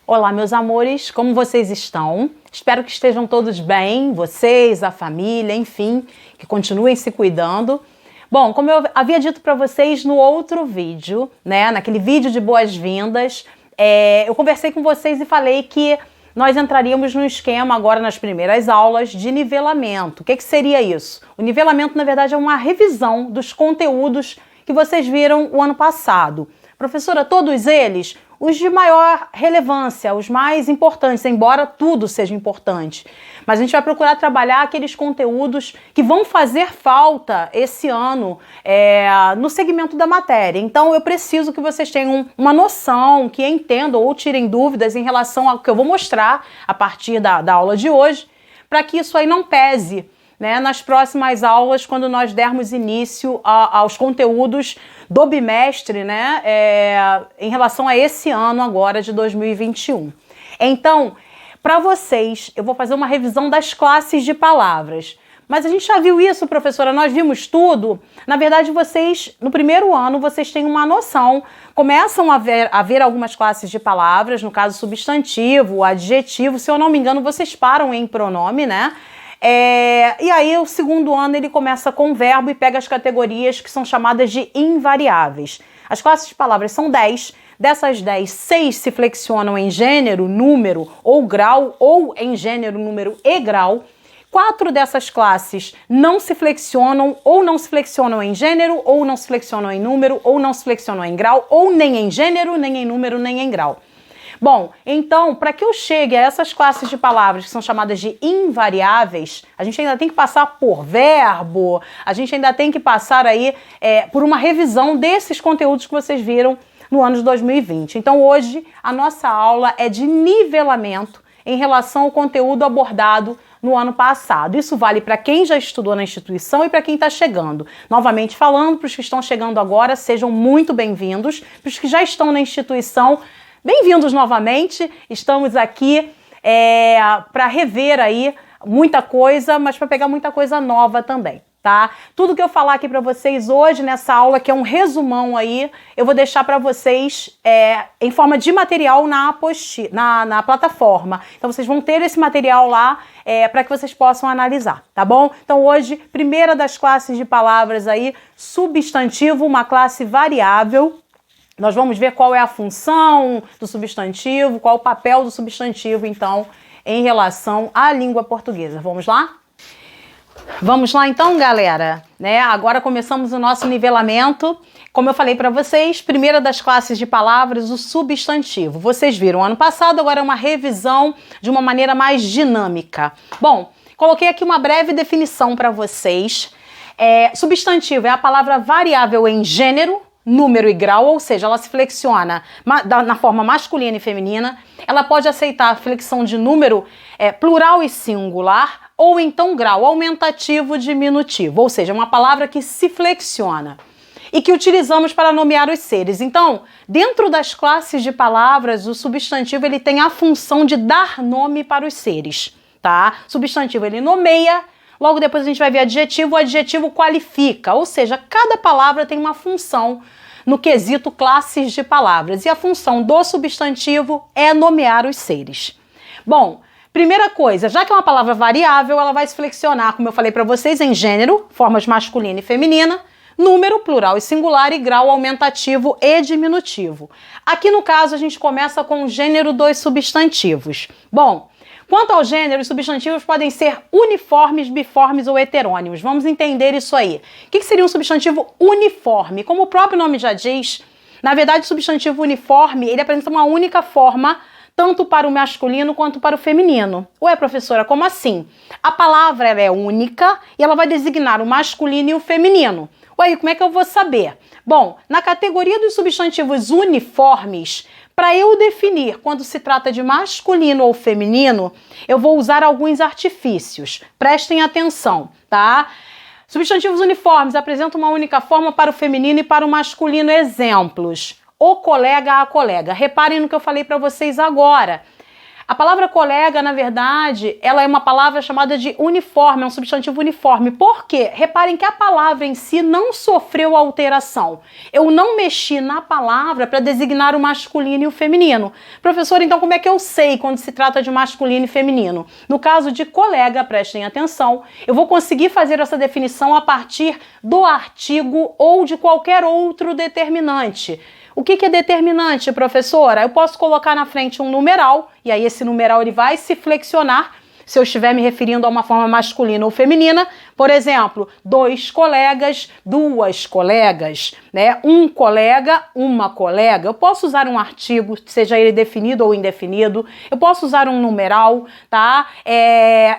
Olá, meus amores, como vocês estão? Espero que estejam todos bem, vocês, a família, enfim, que continuem se cuidando. Bom, como eu havia dito para vocês no outro vídeo, né, naquele vídeo de boas-vindas, eu conversei com vocês e falei que nós entraríamos no esquema agora nas primeiras aulas de nivelamento. O que seria isso? O nivelamento, na verdade, é uma revisão dos conteúdos que vocês viram o ano passado. Professora, todos eles, os de maior relevância, os mais importantes, embora tudo seja importante. Mas a gente vai procurar trabalhar aqueles conteúdos que vão fazer falta esse ano no segmento da matéria. Então eu preciso que vocês tenham uma noção, que entendam ou tirem dúvidas em relação ao que eu vou mostrar a partir da aula de hoje, para que isso aí não pese, né, nas próximas aulas, quando nós dermos início aos conteúdos do bimestre, né, em relação a esse ano agora de 2021. Então, para vocês, eu vou fazer uma revisão das classes de palavras. Mas a gente já viu isso, professora? Nós vimos tudo? Na verdade, vocês, no primeiro ano, vocês têm uma noção. Começam a ver algumas classes de palavras, no caso substantivo, adjetivo. Se eu não me engano, vocês param em pronome, né? E aí o segundo ano ele começa com verbo e pega as categorias que são chamadas de invariáveis. As classes de palavras são 10, dessas 10, 6 se flexionam em gênero, número ou grau, ou em gênero, número e grau. 4 dessas classes não se flexionam, ou não se flexionam em gênero, ou não se flexionam em número, ou não se flexionam em grau, ou nem em gênero, nem em número, nem em grau. Bom, então, para que eu chegue a essas classes de palavras que são chamadas de invariáveis, a gente ainda tem que passar por verbo, a gente ainda tem que passar aí por uma revisão desses conteúdos que vocês viram no ano de 2020. Então, hoje, a nossa aula é de nivelamento em relação ao conteúdo abordado no ano passado. Isso vale para quem já estudou na instituição e para quem está chegando. Novamente falando, para os que estão chegando agora, sejam muito bem-vindos. Para os que já estão na instituição, bem-vindos novamente, estamos aqui para rever aí muita coisa, mas para pegar muita coisa nova também, tá? Tudo que eu falar aqui para vocês hoje nessa aula, que é um resumão aí, eu vou deixar para vocês em forma de material na plataforma. Então vocês vão ter esse material lá para que vocês possam analisar, tá bom? Então hoje, primeira das classes de palavras aí, substantivo, uma classe variável. Nós vamos ver qual é a função do substantivo, qual o papel do substantivo, então, em relação à língua portuguesa. Vamos lá? Vamos lá, então, galera? Agora começamos o nosso nivelamento. Como eu falei para vocês, primeira das classes de palavras, o substantivo. Vocês viram ano passado, agora é uma revisão de uma maneira mais dinâmica. Bom, coloquei aqui uma breve definição para vocês. Substantivo é a palavra variável em gênero, número e grau, ou seja, ela se flexiona na forma masculina e feminina. Ela pode aceitar a flexão de número plural e singular, ou então grau aumentativo diminutivo, ou seja, uma palavra que se flexiona e que utilizamos para nomear os seres. Então, dentro das classes de palavras, o substantivo ele tem a função de dar nome para os seres, tá? Substantivo ele nomeia. Logo depois a gente vai ver adjetivo, o adjetivo qualifica, ou seja, cada palavra tem uma função no quesito classes de palavras, e a função do substantivo é nomear os seres. Bom, primeira coisa, já que é uma palavra variável, ela vai se flexionar, como eu falei para vocês, em gênero, formas masculina e feminina, número, plural e singular, e grau aumentativo e diminutivo. Aqui no caso a gente começa com o gênero dos substantivos. Bom, quanto ao gênero, os substantivos podem ser uniformes, biformes ou heterônimos. Vamos entender isso aí. O que seria um substantivo uniforme? Como o próprio nome já diz, na verdade o substantivo uniforme ele apresenta uma única forma, tanto para o masculino quanto para o feminino. Ué, professora, como assim? A palavra ela é única e ela vai designar o masculino e o feminino. Ué, como é que eu vou saber? Bom, na categoria dos substantivos uniformes, para eu definir quando se trata de masculino ou feminino, eu vou usar alguns artifícios. Prestem atenção, tá? Substantivos uniformes apresentam uma única forma para o feminino e para o masculino. Exemplos: o colega, a colega. Reparem no que eu falei para vocês agora. A palavra colega, na verdade, ela é uma palavra chamada de uniforme, é um substantivo uniforme. Por quê? Reparem que a palavra em si não sofreu alteração. Eu não mexi na palavra para designar o masculino e o feminino. Professor, então como é que eu sei quando se trata de masculino e feminino? No caso de colega, prestem atenção, eu vou conseguir fazer essa definição a partir do artigo ou de qualquer outro determinante. O que é determinante, professora? Eu posso colocar na frente um numeral, e aí esse numeral ele vai se flexionar, se eu estiver me referindo a uma forma masculina ou feminina. Por exemplo, 2 colegas, 2 colegas, né? Um colega, uma colega. Eu posso usar um artigo, seja ele definido ou indefinido. Eu posso usar um numeral, tá?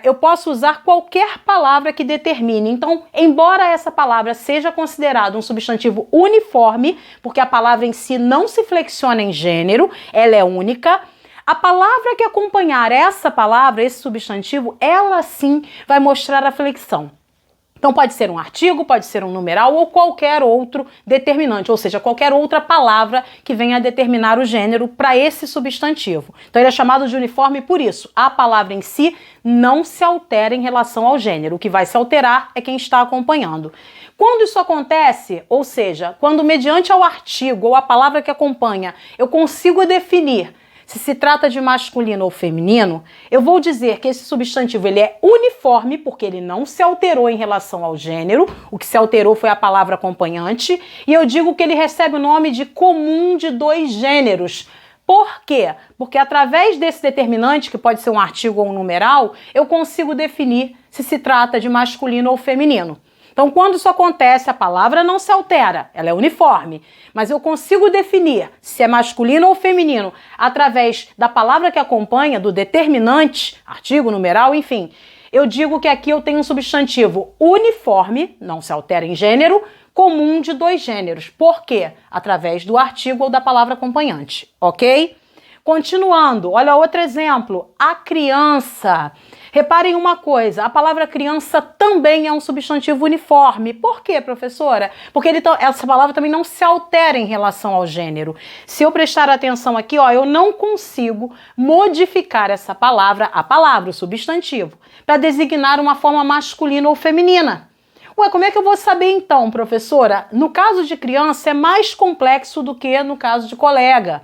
Eu posso usar qualquer palavra que determine. Então, embora essa palavra seja considerada um substantivo uniforme, porque a palavra em si não se flexiona em gênero, ela é única, a palavra que acompanhar essa palavra, esse substantivo, ela sim vai mostrar a flexão. Então pode ser um artigo, pode ser um numeral ou qualquer outro determinante, ou seja, qualquer outra palavra que venha a determinar o gênero para esse substantivo. Então ele é chamado de uniforme por isso. A palavra em si não se altera em relação ao gênero. O que vai se alterar é quem está acompanhando. Quando isso acontece, ou seja, quando mediante ao artigo ou a palavra que acompanha eu consigo definir se se trata de masculino ou feminino, eu vou dizer que esse substantivo ele é uniforme porque ele não se alterou em relação ao gênero, o que se alterou foi a palavra acompanhante, e eu digo que ele recebe o nome de comum de 2 gêneros. Por quê? Porque através desse determinante, que pode ser um artigo ou um numeral, eu consigo definir se se trata de masculino ou feminino. Então, quando isso acontece, a palavra não se altera, ela é uniforme, mas eu consigo definir se é masculino ou feminino através da palavra que acompanha, do determinante, artigo, numeral, enfim. Eu digo que aqui eu tenho um substantivo uniforme, não se altera em gênero, comum de 2 gêneros. Por quê? Através do artigo ou da palavra acompanhante, ok? Continuando, olha outro exemplo, a criança. Reparem uma coisa, a palavra criança também é um substantivo uniforme. Por quê, professora? Porque essa palavra também não se altera em relação ao gênero. Se eu prestar atenção aqui, ó, eu não consigo modificar essa palavra, a palavra, o substantivo, para designar uma forma masculina ou feminina. Ué, como é que eu vou saber então, professora? No caso de criança é mais complexo do que no caso de colega.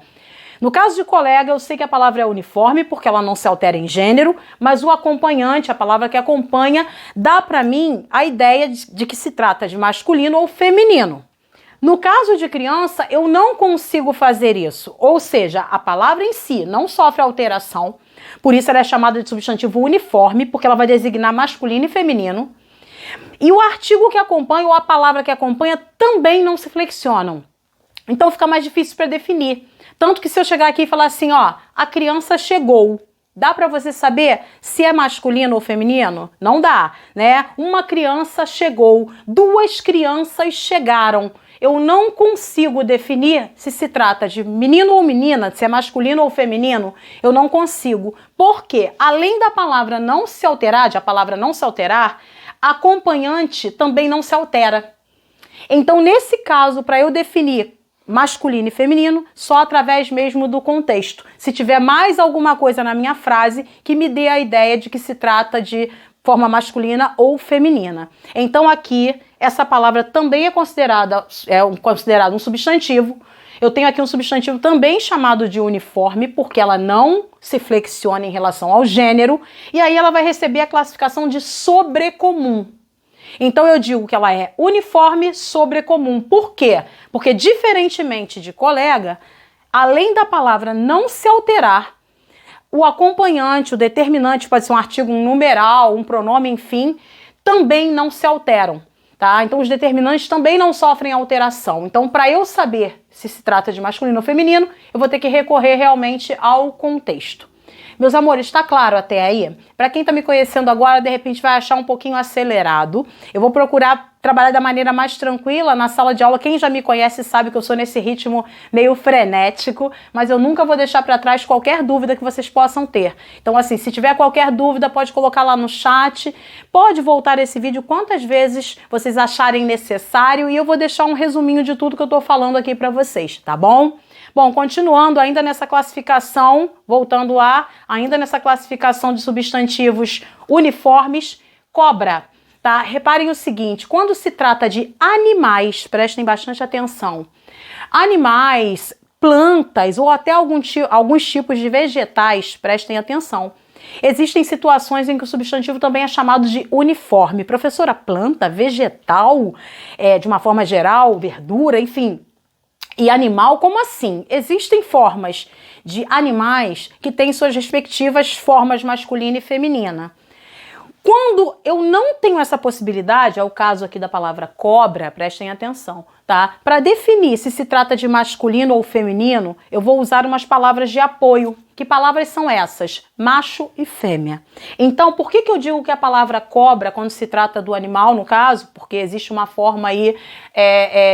No caso de colega, eu sei que a palavra é uniforme, porque ela não se altera em gênero, mas o acompanhante, a palavra que acompanha, dá para mim a ideia de que se trata de masculino ou feminino. No caso de criança, eu não consigo fazer isso, ou seja, a palavra em si não sofre alteração, por isso ela é chamada de substantivo uniforme, porque ela vai designar masculino e feminino, e o artigo que acompanha ou a palavra que acompanha também não se flexionam. Então fica mais difícil para definir. Tanto que se eu chegar aqui e falar assim, ó, a criança chegou, dá para você saber se é masculino ou feminino? Não dá, né? Uma criança chegou, 2 crianças chegaram. Eu não consigo definir se se trata de menino ou menina, se é masculino ou feminino. Eu não consigo. Porque, além da palavra não se alterar, de a palavra não se alterar, a acompanhante também não se altera. Então, nesse caso, para eu definir masculino e feminino, só através mesmo do contexto. Se tiver mais alguma coisa na minha frase que me dê a ideia de que se trata de forma masculina ou feminina. Então aqui, essa palavra também é considerado um substantivo. Eu tenho aqui um substantivo também chamado de uniforme, porque ela não se flexiona em relação ao gênero, e aí ela vai receber a classificação de sobrecomum. Então eu digo que ela é uniforme sobrecomum. Por quê? Porque diferentemente de colega, além da palavra não se alterar, o acompanhante, o determinante, pode ser um artigo, um numeral, um pronome, enfim, também não se alteram, tá? Então os determinantes também não sofrem alteração. Então para eu saber se se trata de masculino ou feminino, eu vou ter que recorrer realmente ao contexto. Meus amores, está claro até aí? Para quem está me conhecendo agora, de repente vai achar um pouquinho acelerado. Eu vou procurar trabalhar da maneira mais tranquila na sala de aula. Quem já me conhece sabe que eu sou nesse ritmo meio frenético, mas eu nunca vou deixar para trás qualquer dúvida que vocês possam ter. Então, assim, se tiver qualquer dúvida, pode colocar lá no chat, pode voltar esse vídeo quantas vezes vocês acharem necessário e eu vou deixar um resuminho de tudo que eu estou falando aqui para vocês, tá bom? Bom, continuando ainda nessa classificação, voltando lá, ainda nessa classificação de substantivos uniformes, cobra, tá? Reparem o seguinte, quando se trata de animais, prestem bastante atenção, animais, plantas ou até alguns tipos de vegetais, prestem atenção. Existem situações em que o substantivo também é chamado de uniforme. Professora, planta, vegetal, de uma forma geral, verdura, enfim. E animal, como assim? Existem formas de animais que têm suas respectivas formas masculina e feminina. Quando eu não tenho essa possibilidade, é o caso aqui da palavra cobra, prestem atenção, tá? Para definir se se trata de masculino ou feminino, eu vou usar umas palavras de apoio. Que palavras são essas? Macho e fêmea. Então, por que eu digo que a palavra cobra, quando se trata do animal, no caso, porque existe uma forma aí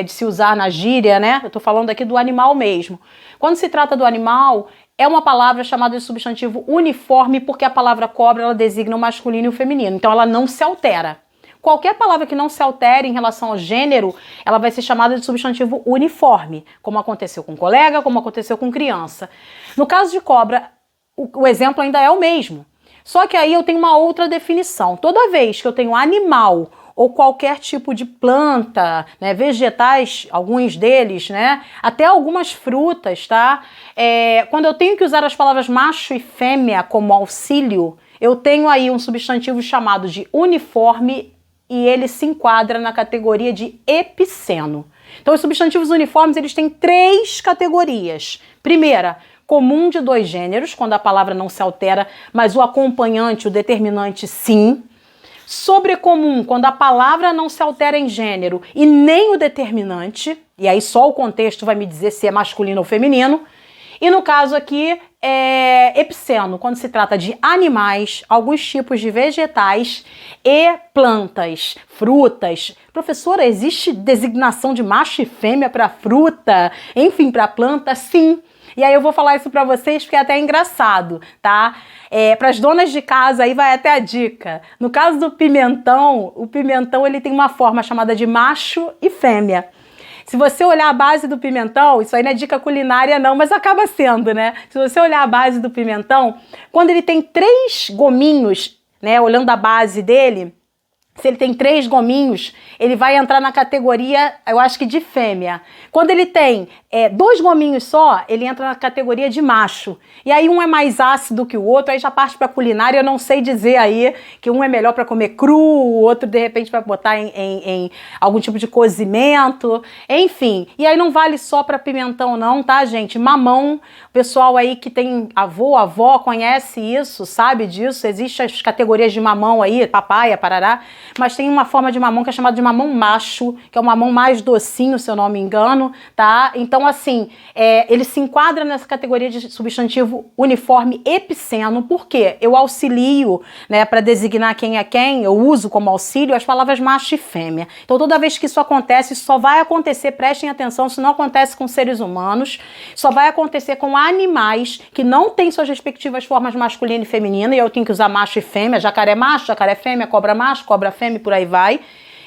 de se usar na gíria, né? Eu tô falando aqui do animal mesmo. Quando se trata do animal, é uma palavra chamada de substantivo uniforme porque a palavra cobra ela designa o masculino e o feminino, então ela não se altera. Qualquer palavra que não se altere em relação ao gênero, ela vai ser chamada de substantivo uniforme, como aconteceu com colega, como aconteceu com criança. No caso de cobra, o exemplo ainda é o mesmo, só que aí eu tenho uma outra definição. Toda vez que eu tenho animal ou qualquer tipo de planta, né, vegetais, alguns deles, né, até algumas frutas, tá? Quando eu tenho que usar as palavras macho e fêmea como auxílio, eu tenho aí um substantivo chamado de uniforme e ele se enquadra na categoria de epiceno. Então, os substantivos uniformes, eles têm 3 categorias. Primeira, comum de 2 gêneros, quando a palavra não se altera, mas o acompanhante, o determinante, sim. Sobrecomum, quando a palavra não se altera em gênero e nem o determinante, e aí só o contexto vai me dizer se é masculino ou feminino. E no caso aqui, epiceno, quando se trata de animais, alguns tipos de vegetais e plantas, frutas. Professora, existe designação de macho e fêmea para fruta? Enfim, para planta? Sim. E aí eu vou falar isso pra vocês porque é até engraçado, tá? Para as donas de casa aí vai até a dica. No caso do pimentão, o pimentão ele tem uma forma chamada de macho e fêmea. Se você olhar a base do pimentão, isso aí não é dica culinária não, mas acaba sendo, né? Se você olhar a base do pimentão, quando ele tem 3 gominhos, né, olhando a base dele, se ele tem 3 gominhos, ele vai entrar na categoria, eu acho que de fêmea. Quando ele tem 2 gominhos só, ele entra na categoria de macho. E aí um é mais ácido que o outro, aí já parte para culinária, eu não sei dizer aí que um é melhor para comer cru, o outro de repente vai botar em algum tipo de cozimento, enfim. E aí não vale só para pimentão não, tá, gente? Mamão, o pessoal aí que tem avô, avó, conhece isso, sabe disso, existem as categorias de mamão aí, papaya, parará, mas tem uma forma de mamão que é chamada de mamão macho, que é um mamão mais docinho, se eu não me engano, tá? Então, assim, ele se enquadra nessa categoria de substantivo uniforme epiceno, porque eu auxilio, né, para designar quem é quem, eu uso como auxílio as palavras macho e fêmea. Então, toda vez que isso acontece, isso só vai acontecer, prestem atenção, isso não acontece com seres humanos, só vai acontecer com animais que não têm suas respectivas formas masculina e feminina, e eu tenho que usar macho e fêmea, jacaré macho, jacaré fêmea, cobra macho, cobra fêmea, e por aí vai.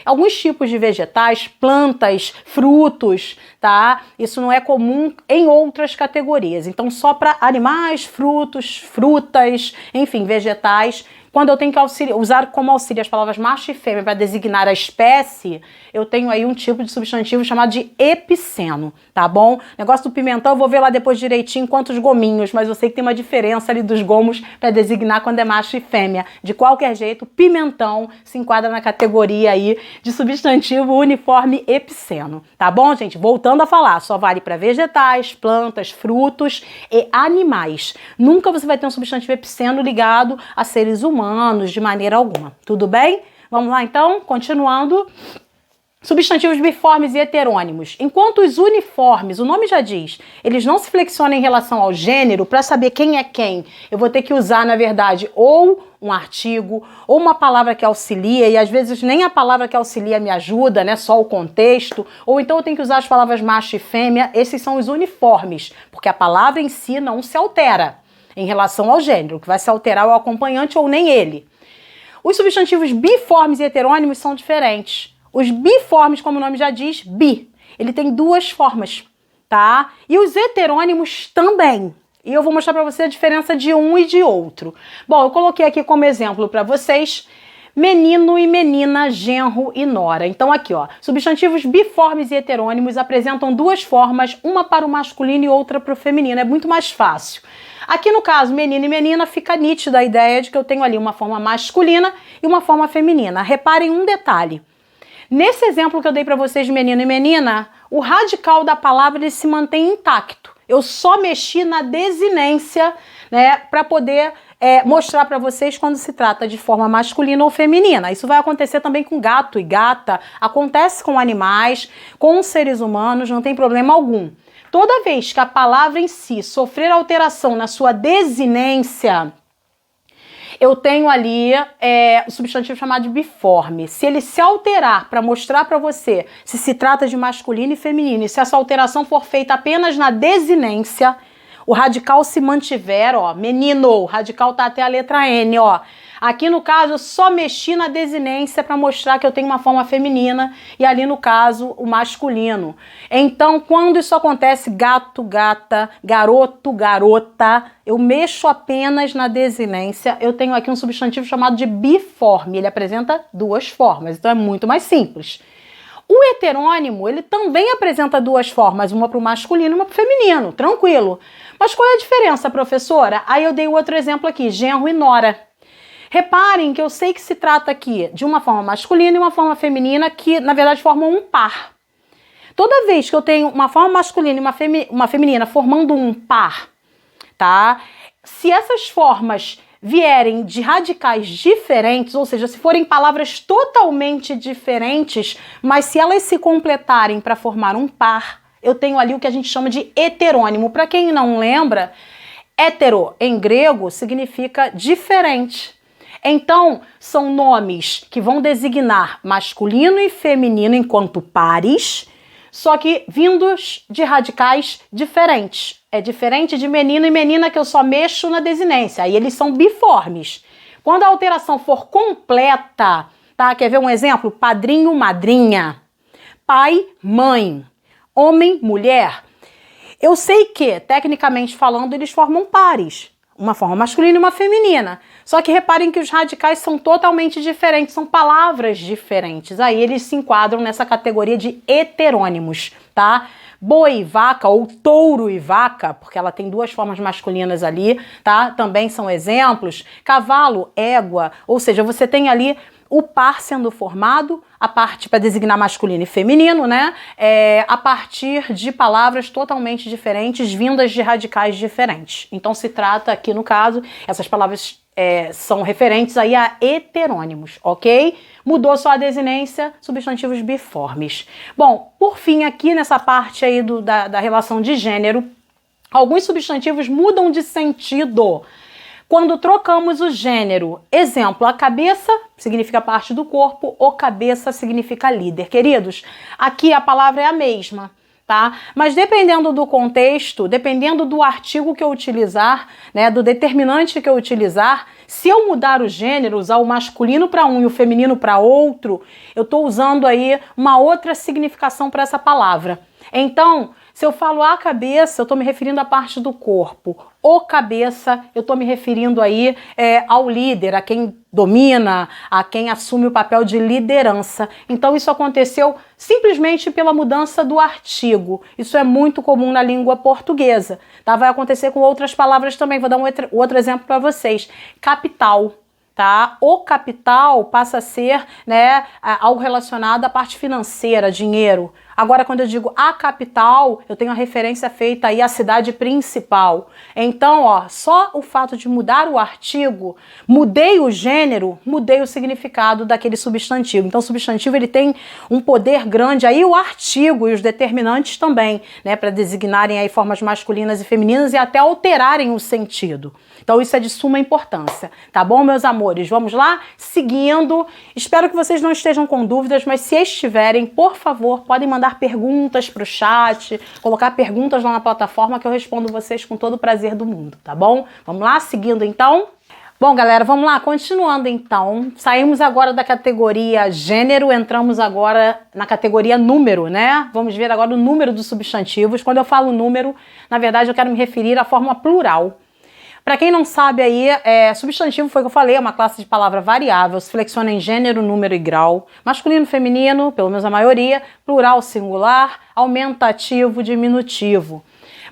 Alguns tipos de vegetais, plantas, frutos, tá? Isso não é comum em outras categorias. Então, só para animais, frutos, frutas, enfim, vegetais. Quando eu tenho que usar como auxílio as palavras macho e fêmea para designar a espécie, eu tenho aí um tipo de substantivo chamado de epiceno, tá bom? Negócio do pimentão, eu vou ver lá depois direitinho quantos gominhos, mas eu sei que tem uma diferença ali dos gomos para designar quando é macho e fêmea. De qualquer jeito, pimentão se enquadra na categoria aí de substantivo uniforme epiceno, tá bom, gente? Voltando a falar, só vale para vegetais, plantas, frutos e animais. Nunca você vai ter um substantivo epiceno ligado a seres humanos de maneira alguma. Tudo bem? Vamos lá então, continuando. Substantivos biformes e heterônimos. Enquanto os uniformes, o nome já diz, eles não se flexionam em relação ao gênero, para saber quem é quem, eu vou ter que usar, na verdade, ou um artigo, ou uma palavra que auxilia, e às vezes nem a palavra que auxilia me ajuda, né? Só o contexto, ou então eu tenho que usar as palavras macho e fêmea, esses são os uniformes, porque a palavra em si não se altera em relação ao gênero, o que vai se alterar é o acompanhante ou nem ele. Os substantivos biformes e heterônimos são diferentes. Os biformes, como o nome já diz, bi, ele tem 2 formas, tá? E os heterônimos também. E eu vou mostrar para você a diferença de um e de outro. Bom, eu coloquei aqui como exemplo para vocês menino e menina, genro e nora. Então aqui, ó, substantivos biformes e heterônimos apresentam duas formas, uma para o masculino e outra para o feminino. É muito mais fácil. Aqui no caso, menino e menina, fica nítida a ideia de que eu tenho ali uma forma masculina e uma forma feminina. Reparem um detalhe. Nesse exemplo que eu dei para vocês, menino e menina, o radical da palavra ele se mantém intacto. Eu só mexi na desinência, né, para poder mostrar para vocês quando se trata de forma masculina ou feminina. Isso vai acontecer também com gato e gata, acontece com animais, com seres humanos, não tem problema algum. Toda vez que a palavra em si sofrer alteração na sua desinência, eu tenho ali o substantivo chamado de biforme. Se ele se alterar para mostrar para você se se trata de masculino e feminino, e se essa alteração for feita apenas na desinência, o radical se mantiver, ó, menino, o radical tá até a letra N, ó. Aqui no caso eu só mexi na desinência para mostrar que eu tenho uma forma feminina e ali no caso o masculino. Então quando isso acontece, gato, gata, garoto, garota, eu mexo apenas na desinência, eu tenho aqui um substantivo chamado de biforme, ele apresenta duas formas, então é muito mais simples. O heterônimo, ele também apresenta duas formas, uma para o masculino e uma para o feminino, tranquilo. Mas qual é a diferença, professora? Aí eu dei outro exemplo aqui, genro e nora. Reparem que eu sei que se trata aqui de uma forma masculina e uma forma feminina que, na verdade, formam um par. Toda vez que eu tenho uma forma masculina e uma feminina formando um par, tá? Se essas formas vierem de radicais diferentes, ou seja, se forem palavras totalmente diferentes, mas se elas se completarem para formar um par, eu tenho ali o que a gente chama de heterônimo. Para quem não lembra, hétero em grego significa diferente. Então, são nomes que vão designar masculino e feminino enquanto pares, só que vindos de radicais diferentes. É diferente de menino e menina que eu só mexo na desinência. Aí eles são biformes. Quando a alteração for completa, tá? Quer ver um exemplo? Padrinho, madrinha. Pai, mãe. Homem, mulher. Eu sei que, tecnicamente falando, eles formam pares. Uma forma masculina e uma feminina. Só que reparem que os radicais são totalmente diferentes, são palavras diferentes. Aí eles se enquadram nessa categoria de heterônimos, tá? Boi e vaca, ou touro e vaca, porque ela tem duas formas masculinas ali, tá? Também são exemplos. Cavalo, égua, ou seja, você tem ali o par sendo formado, a parte para designar masculino e feminino, né? A partir de palavras totalmente diferentes, vindas de radicais diferentes. Então se trata aqui, no caso, essas palavras são referentes aí a heterônimos, ok? Mudou só a desinência, substantivos biformes. Bom, por fim, aqui nessa parte aí da relação de gênero, alguns substantivos mudam de sentido quando trocamos o gênero. Exemplo, a cabeça significa parte do corpo, o cabeça significa líder. Queridos, aqui a palavra é a mesma, tá? Mas dependendo do contexto, dependendo do artigo que eu utilizar, né, do determinante que eu utilizar, se eu mudar o gênero, usar o masculino para um e o feminino para outro, eu estou usando aí uma outra significação para essa palavra. Então, se eu falo a cabeça, eu estou me referindo à parte do corpo. O cabeça, eu estou me referindo aí ao líder, a quem domina, a quem assume o papel de liderança. Então isso aconteceu simplesmente pela mudança do artigo. Isso é muito comum na língua portuguesa, tá? Vai acontecer com outras palavras também. Vou dar um outro exemplo para vocês. Capital. Tá? O capital passa a ser, né, algo relacionado à parte financeira, dinheiro. Agora, quando eu digo a capital, eu tenho a referência feita aí à cidade principal. Então, ó, só o fato de mudar o artigo, mudei o gênero, mudei o significado daquele substantivo. Então, o substantivo ele tem um poder grande, aí o artigo e os determinantes também, né, para designarem aí formas masculinas e femininas e até alterarem o sentido. Então isso é de suma importância, tá bom, meus amores? Vamos lá? Seguindo, espero que vocês não estejam com dúvidas, mas se estiverem, por favor, podem mandar perguntas para o chat, colocar perguntas lá na plataforma que eu respondo vocês com todo o prazer do mundo, tá bom? Vamos lá? Seguindo então. Bom, galera, vamos lá, continuando então. Saímos agora da categoria gênero, entramos agora na categoria número, né? Vamos ver agora o número dos substantivos. Quando eu falo número, na verdade eu quero me referir à forma plural. Para quem não sabe aí, substantivo foi o que eu falei, é uma classe de palavra variável, se flexiona em gênero, número e grau, masculino, feminino, pelo menos a maioria, plural, singular, aumentativo, diminutivo.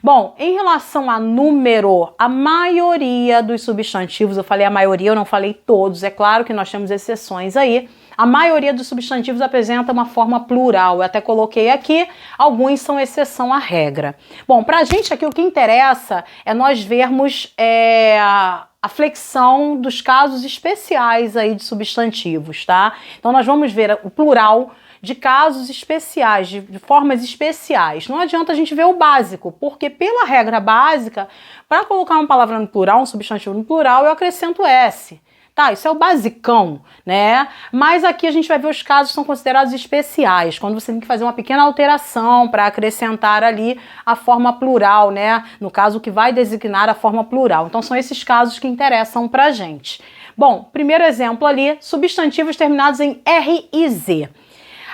Bom, em relação a número, a maioria dos substantivos, eu falei a maioria, eu não falei todos, é claro que nós temos exceções aí, a maioria dos substantivos apresenta uma forma plural, eu até coloquei aqui, alguns são exceção à regra. Bom, pra gente aqui o que interessa é nós vermos a flexão dos casos especiais aí de substantivos, tá? Então nós vamos ver o plural de casos especiais, de formas especiais. Não adianta a gente ver o básico, porque pela regra básica, para colocar uma palavra no plural, um substantivo no plural, eu acrescento S. Tá, isso é o basicão, né? Mas aqui a gente vai ver os casos que são considerados especiais, quando você tem que fazer uma pequena alteração para acrescentar ali a forma plural, né? No caso, que vai designar a forma plural. Então são esses casos que interessam pra gente. Bom, primeiro exemplo ali, substantivos terminados em R e Z.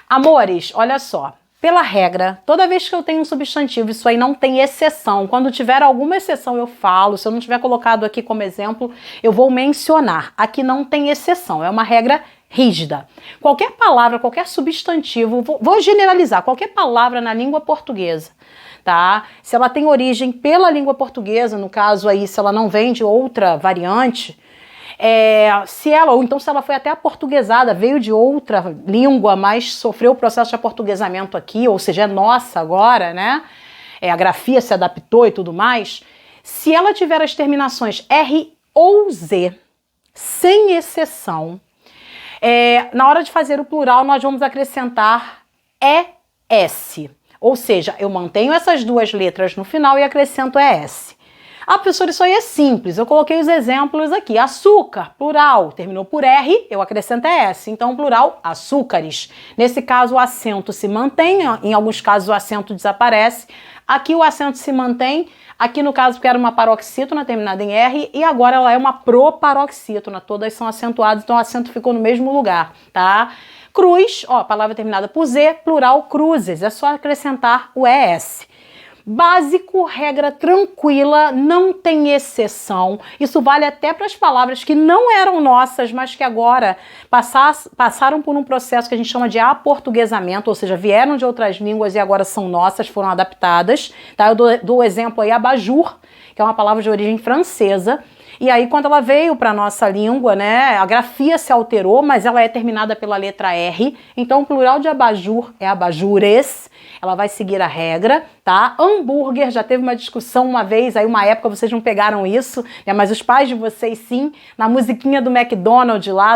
Amores, olha só, pela regra, toda vez que eu tenho um substantivo, isso aí não tem exceção. Quando tiver alguma exceção eu falo, se eu não tiver colocado aqui como exemplo, eu vou mencionar. Aqui não tem exceção, é uma regra rígida. Qualquer palavra, qualquer substantivo, vou generalizar, qualquer palavra na língua portuguesa, tá? Se ela tem origem pela língua portuguesa, no caso aí, se ela não vem de outra variante, se ela foi até aportuguesada, veio de outra língua, mas sofreu o processo de aportuguesamento aqui, ou seja, é nossa agora, né? A grafia se adaptou e tudo mais. Se ela tiver as terminações R ou Z, sem exceção, na hora de fazer o plural, nós vamos acrescentar ES. Ou seja, eu mantenho essas duas letras no final e acrescento ES. Ah, professor, isso aí é simples. Eu coloquei os exemplos aqui. Açúcar, plural, terminou por R, eu acrescento S. Então, plural, açúcares. Nesse caso, o acento se mantém. Em alguns casos, o acento desaparece. Aqui, o acento se mantém. Aqui, no caso, que era uma paroxítona terminada em R, e agora ela é uma proparoxítona. Todas são acentuadas, então o acento ficou no mesmo lugar, tá? Cruz, ó, palavra terminada por Z, plural, cruzes. É só acrescentar o ES. Básico, regra tranquila, não tem exceção. Isso vale até para as palavras que não eram nossas, mas que agora passaram por um processo que a gente chama de aportuguesamento, ou seja, vieram de outras línguas e agora são nossas, foram adaptadas. Tá? Eu dou o exemplo aí, abajur, que é uma palavra de origem francesa. E aí, quando ela veio para a nossa língua, né, a grafia se alterou, mas ela é terminada pela letra R. Então, o plural de abajur é abajures. Ela vai seguir a regra, tá? Hambúrguer, já teve uma discussão uma vez, aí uma época vocês não pegaram isso, né, mas os pais de vocês sim, na musiquinha do McDonald's lá,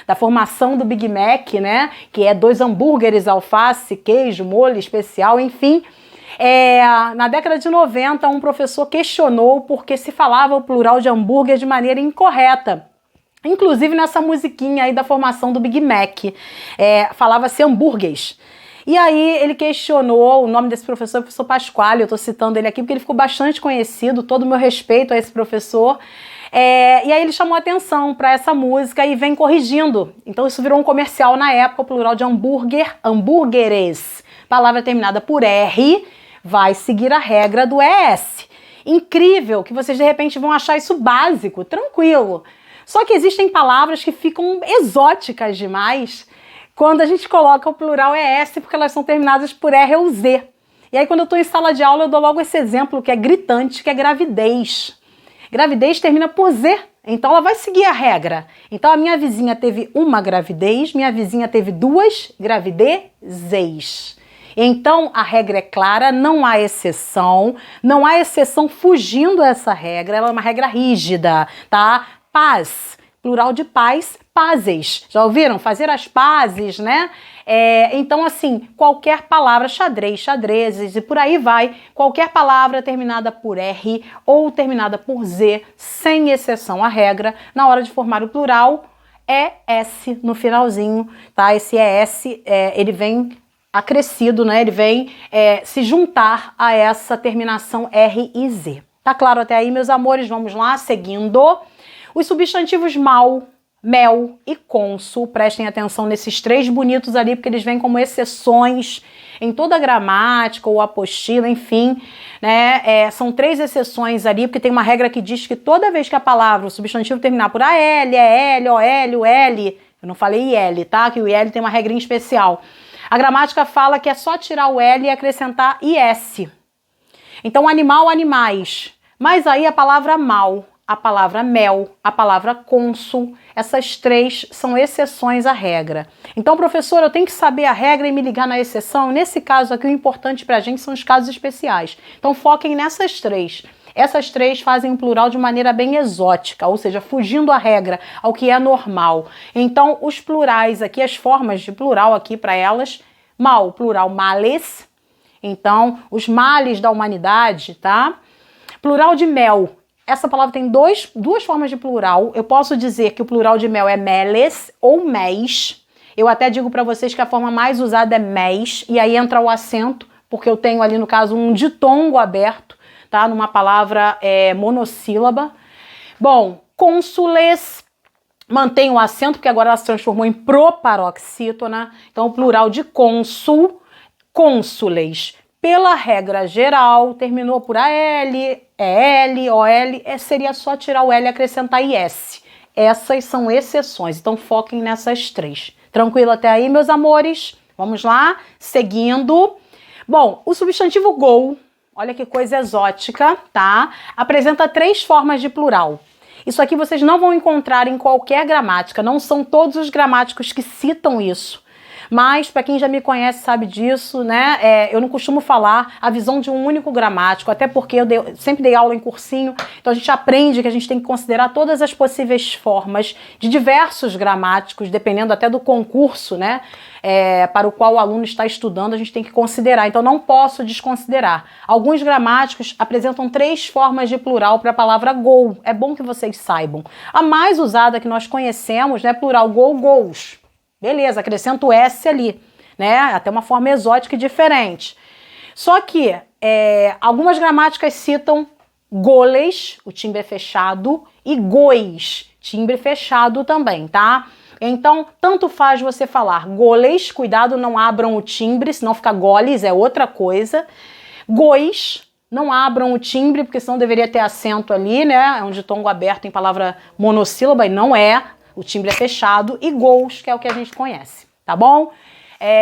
da formação do Big Mac, né, que é 2 hambúrgueres, alface, queijo, molho especial, enfim. Na década de 90, um professor questionou porque se falava o plural de hambúrguer de maneira incorreta. Inclusive nessa musiquinha aí da formação do Big Mac, falava-se hambúrgueres. E aí ele questionou, o nome desse professor é o professor Pasquale, eu estou citando ele aqui porque ele ficou bastante conhecido, todo o meu respeito a esse professor. E aí ele chamou atenção para essa música e vem corrigindo. Então isso virou um comercial na época, o plural de hambúrguer, hambúrgueres. Palavra terminada por R, vai seguir a regra do ES. Incrível que vocês de repente vão achar isso básico, tranquilo. Só que existem palavras que ficam exóticas demais quando a gente coloca o plural ES, porque elas são terminadas por R ou Z. E aí quando eu estou em sala de aula eu dou logo esse exemplo que é gritante, que é gravidez. Gravidez termina por Z, então ela vai seguir a regra. Então a minha vizinha teve uma gravidez, minha vizinha teve 2 gravidezes. Então, a regra é clara, não há exceção fugindo dessa regra, ela é uma regra rígida, tá? Paz, plural de paz, pazes. Já ouviram? Fazer as pazes, né? Então, assim, qualquer palavra, xadrez, xadrezes e por aí vai, qualquer palavra terminada por R ou terminada por Z, sem exceção à regra, na hora de formar o plural, é S no finalzinho, tá? Esse ES, ele vem acrescido, né? Ele vem se juntar a essa terminação R e Z. Tá claro até aí, meus amores? Vamos lá, seguindo. Os substantivos mal, mel e cônsul, prestem atenção nesses três bonitos ali, porque eles vêm como exceções em toda a gramática ou apostila, enfim, né? São três exceções ali, porque tem uma regra que diz que toda vez que a palavra, o substantivo terminar por AL, EL, OL, UL, eu não falei IL, tá? Que o IL tem uma regrinha especial. A gramática fala que é só tirar o L e acrescentar IS. Então, animal, animais. Mas aí a palavra mal, a palavra mel, a palavra cônsul, essas três são exceções à regra. Então, professor, eu tenho que saber a regra e me ligar na exceção? Nesse caso aqui, o importante pra gente são os casos especiais. Então, foquem nessas três. Essas três fazem o plural de maneira bem exótica, ou seja, fugindo à regra, ao que é normal. Então, os plurais aqui, as formas de plural aqui para elas, mal, plural males. Então, os males da humanidade, tá? Plural de mel. Essa palavra tem duas formas de plural. Eu posso dizer que o plural de mel é meles ou mes. Eu até digo para vocês que a forma mais usada é mes, e aí entra o acento, porque eu tenho ali, no caso, um ditongo aberto, tá? Numa palavra monossílaba. Bom, cônsules mantém o acento, porque agora ela se transformou em proparoxítona. Então, o plural de cônsul, cônsules. Pela regra geral, terminou por AL, EL, OL, seria só tirar o L e acrescentar IS. Essas são exceções, então foquem nessas três. Tranquilo até aí, meus amores? Vamos lá, seguindo. Bom, o substantivo go, olha que coisa exótica, tá? Apresenta três formas de plural. Isso aqui vocês não vão encontrar em qualquer gramática, não são todos os gramáticos que citam isso. Mas, para quem já me conhece sabe disso, né? Eu não costumo falar a visão de um único gramático, até porque eu sempre dei aula em cursinho, então a gente aprende que a gente tem que considerar todas as possíveis formas de diversos gramáticos, dependendo até do concurso, né? Para o qual o aluno está estudando, a gente tem que considerar. Então, não posso desconsiderar. Alguns gramáticos apresentam três formas de plural para a palavra go. É bom que vocês saibam. A mais usada que nós conhecemos, né? Plural go, goes. Beleza, acrescenta o S ali, né? Até uma forma exótica e diferente. Só que algumas gramáticas citam goles, o timbre é fechado, e gois, timbre fechado também, tá? Então, tanto faz você falar goles, cuidado, não abram o timbre, senão fica goles, é outra coisa. Gois, não abram o timbre, porque senão deveria ter acento ali, né? É um ditongo aberto em palavra monossílaba, e não é. O timbre é fechado, e gols, que é o que a gente conhece, tá bom?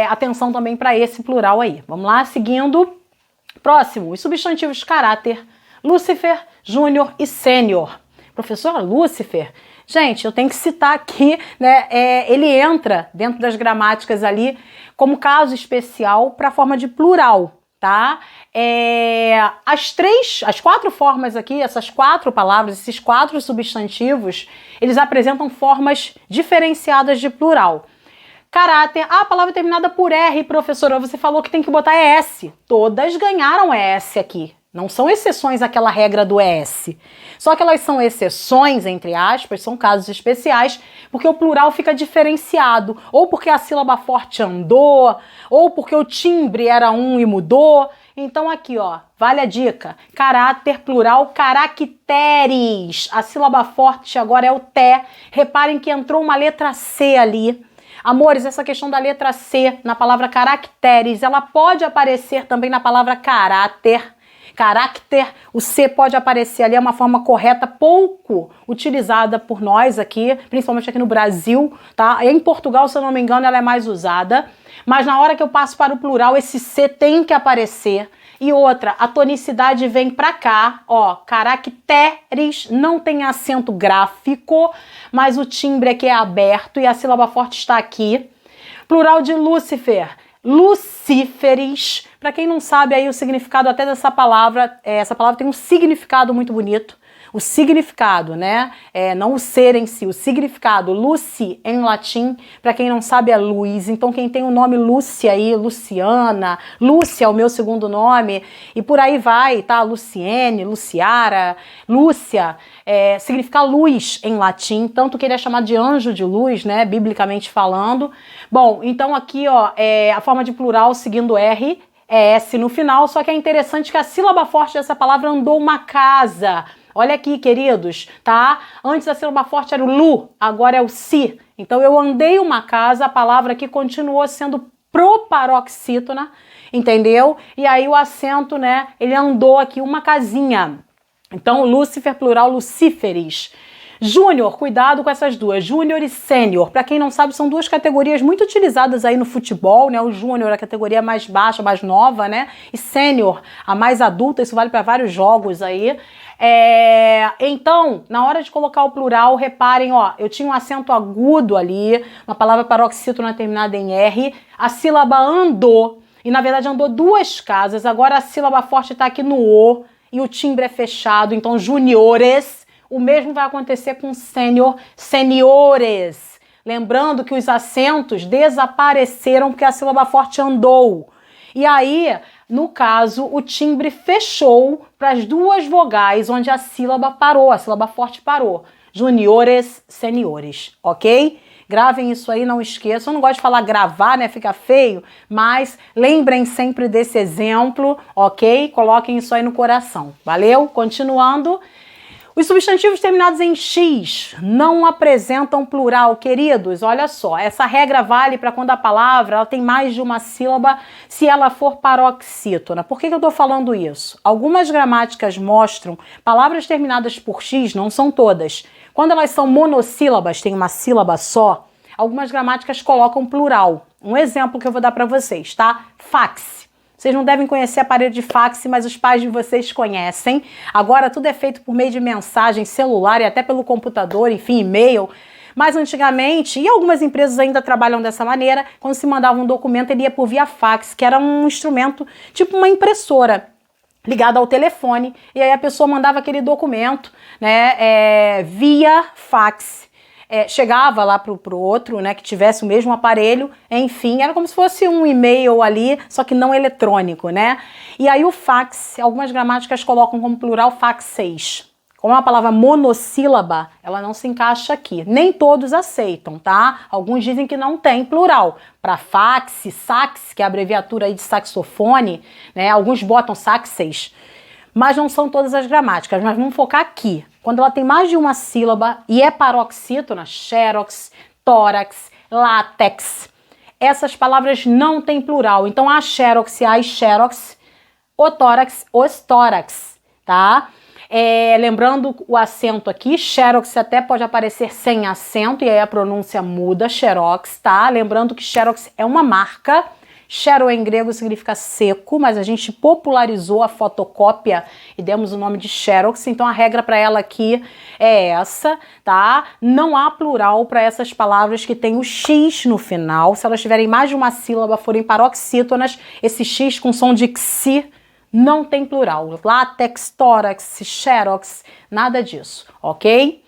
Atenção também para esse plural aí. Vamos lá, seguindo. Próximo, os substantivos caráter, Lúcifer, Júnior e Sênior. Professora Lúcifer, gente, eu tenho que citar aqui, né? Ele entra dentro das gramáticas ali como caso especial para a forma de plural, tá? As quatro formas aqui, essas quatro palavras, esses quatro substantivos, eles apresentam formas diferenciadas de plural. Caráter, a palavra terminada por R, professora, você falou que tem que botar ES. Todas ganharam ES aqui. Não são exceções àquela regra do ES. Só que elas são exceções, entre aspas, são casos especiais, porque o plural fica diferenciado. Ou porque a sílaba forte andou, ou porque o timbre era um e mudou. Então aqui, ó, vale a dica. Caráter, plural, caracteres. A sílaba forte agora é o T. Reparem que entrou uma letra C ali. Amores, essa questão da letra C na palavra caracteres, ela pode aparecer também na palavra caráter. Caráter, o C pode aparecer ali, é uma forma correta, pouco utilizada por nós aqui, principalmente aqui no Brasil, tá? Em Portugal, se eu não me engano, ela é mais usada, mas na hora que eu passo para o plural, esse C tem que aparecer. E outra, a tonicidade vem pra cá, ó, caracteres, não tem acento gráfico, mas o timbre aqui é aberto e a sílaba forte está aqui. Plural de Lúcifer, lucíferes. Para quem não sabe aí o significado até dessa palavra, essa palavra tem um significado muito bonito. O significado, né? Não o ser em si, o significado. Luci, em latim, para quem não sabe, é luz. Então, quem tem o nome Lúcia aí, Luciana, Lúcia é o meu segundo nome, e por aí vai, tá? Luciene, Luciara, Lúcia, significa luz em latim, tanto que ele é chamado de anjo de luz, né? Biblicamente falando. Bom, então aqui, ó, a forma de plural seguindo R, é S no final, só que é interessante que a sílaba forte dessa palavra andou uma casa. Olha aqui, queridos, tá? Antes a sílaba forte era o lu, agora é o si. Então eu andei uma casa, a palavra aqui continuou sendo proparoxítona, entendeu? E aí o acento, né, ele andou aqui uma casinha. Então Lúcifer, plural, lucíferes. Júnior, cuidado com essas duas, júnior e sênior. Para quem não sabe, são duas categorias muito utilizadas aí no futebol, né? O júnior, a categoria mais baixa, mais nova, né? E sênior, a mais adulta, isso vale para vários jogos aí. Então, na hora de colocar o plural, reparem, ó, eu tinha um acento agudo ali, uma palavra paroxítona terminada em R, a sílaba andou, e na verdade andou duas casas, agora a sílaba forte tá aqui no O, e o timbre é fechado, então juniores. O mesmo vai acontecer com sênior, seniores. Lembrando que os acentos desapareceram porque a sílaba forte andou. E aí, no caso, o timbre fechou para as duas vogais onde a sílaba parou, a sílaba forte parou. Juniores, seniores, ok? Gravem isso aí, não esqueçam. Eu não gosto de falar gravar, né? Fica feio, mas lembrem sempre desse exemplo, ok? Coloquem isso aí no coração. Valeu? Continuando. Os substantivos terminados em X não apresentam plural, queridos. Olha só, essa regra vale para quando a palavra ela tem mais de uma sílaba, se ela for paroxítona. Por que eu estou falando isso? Algumas gramáticas mostram palavras terminadas por X, não são todas. Quando elas são monossílabas, tem uma sílaba só, algumas gramáticas colocam plural. Um exemplo que eu vou dar para vocês, tá? Fax. Vocês não devem conhecer aparelho de fax, mas os pais de vocês conhecem. Agora tudo é feito por meio de mensagem celular e até pelo computador, enfim, e-mail. Mas antigamente, e algumas empresas ainda trabalham dessa maneira, quando se mandava um documento, ele ia por via fax, que era um instrumento tipo uma impressora ligada ao telefone. E aí a pessoa mandava aquele documento, né, via fax. Chegava lá pro outro, né, que tivesse o mesmo aparelho, enfim, era como se fosse um e-mail ali, só que não eletrônico, né? E aí o fax, algumas gramáticas colocam como plural faxeis. Como é uma palavra monossílaba, ela não se encaixa aqui. Nem todos aceitam, tá? Alguns dizem que não tem plural. Para fax, sax, que é a abreviatura aí de saxofone, né? Alguns botam saxeis. Mas não são todas as gramáticas, mas vamos focar aqui. Quando ela tem mais de uma sílaba e é paroxítona, xerox, tórax, látex, essas palavras não têm plural. Então, a xerox, as xerox, o tórax, os tórax, tá? Lembrando o acento aqui, xerox até pode aparecer sem acento, e aí a pronúncia muda, xerox, tá? Lembrando que xerox é uma marca. Xero em grego significa seco, mas a gente popularizou a fotocópia e demos o nome de xerox, então a regra para ela aqui é essa, tá? Não há plural para essas palavras que tem o X no final. Se elas tiverem mais de uma sílaba, forem paroxítonas, esse X com som de xi não tem plural. Látex, tórax, xerox, nada disso, ok?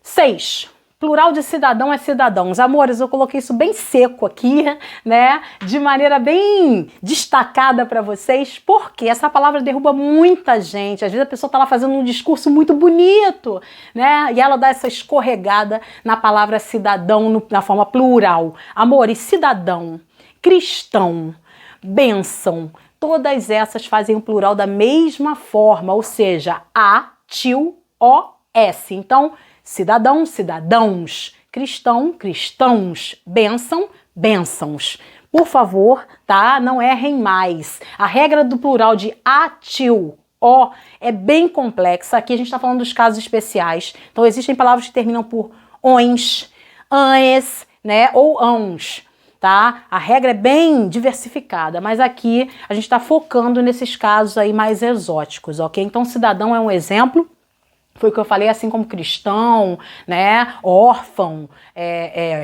6. Plural de cidadão é cidadãos. Amores, eu coloquei isso bem seco aqui, né? De maneira bem destacada para vocês, porque essa palavra derruba muita gente. Às vezes a pessoa tá lá fazendo um discurso muito bonito, né? E ela dá essa escorregada na palavra cidadão na forma plural. Amores, cidadão, cristão, bênção, todas essas fazem o plural da mesma forma, ou seja, A, tio, O, S. Então, cidadão, cidadãos, cristão, cristãos, bênção, bênçãos. Por favor, tá? Não errem mais. A regra do plural de atil, ó, é bem complexa. Aqui a gente está falando dos casos especiais. Então, existem palavras que terminam por ons, aes, né? Ou ãos, tá? A regra é bem diversificada, mas aqui a gente está focando nesses casos aí mais exóticos, ok? Então, cidadão é um exemplo. Foi o que eu falei, assim como cristão, né, órfão,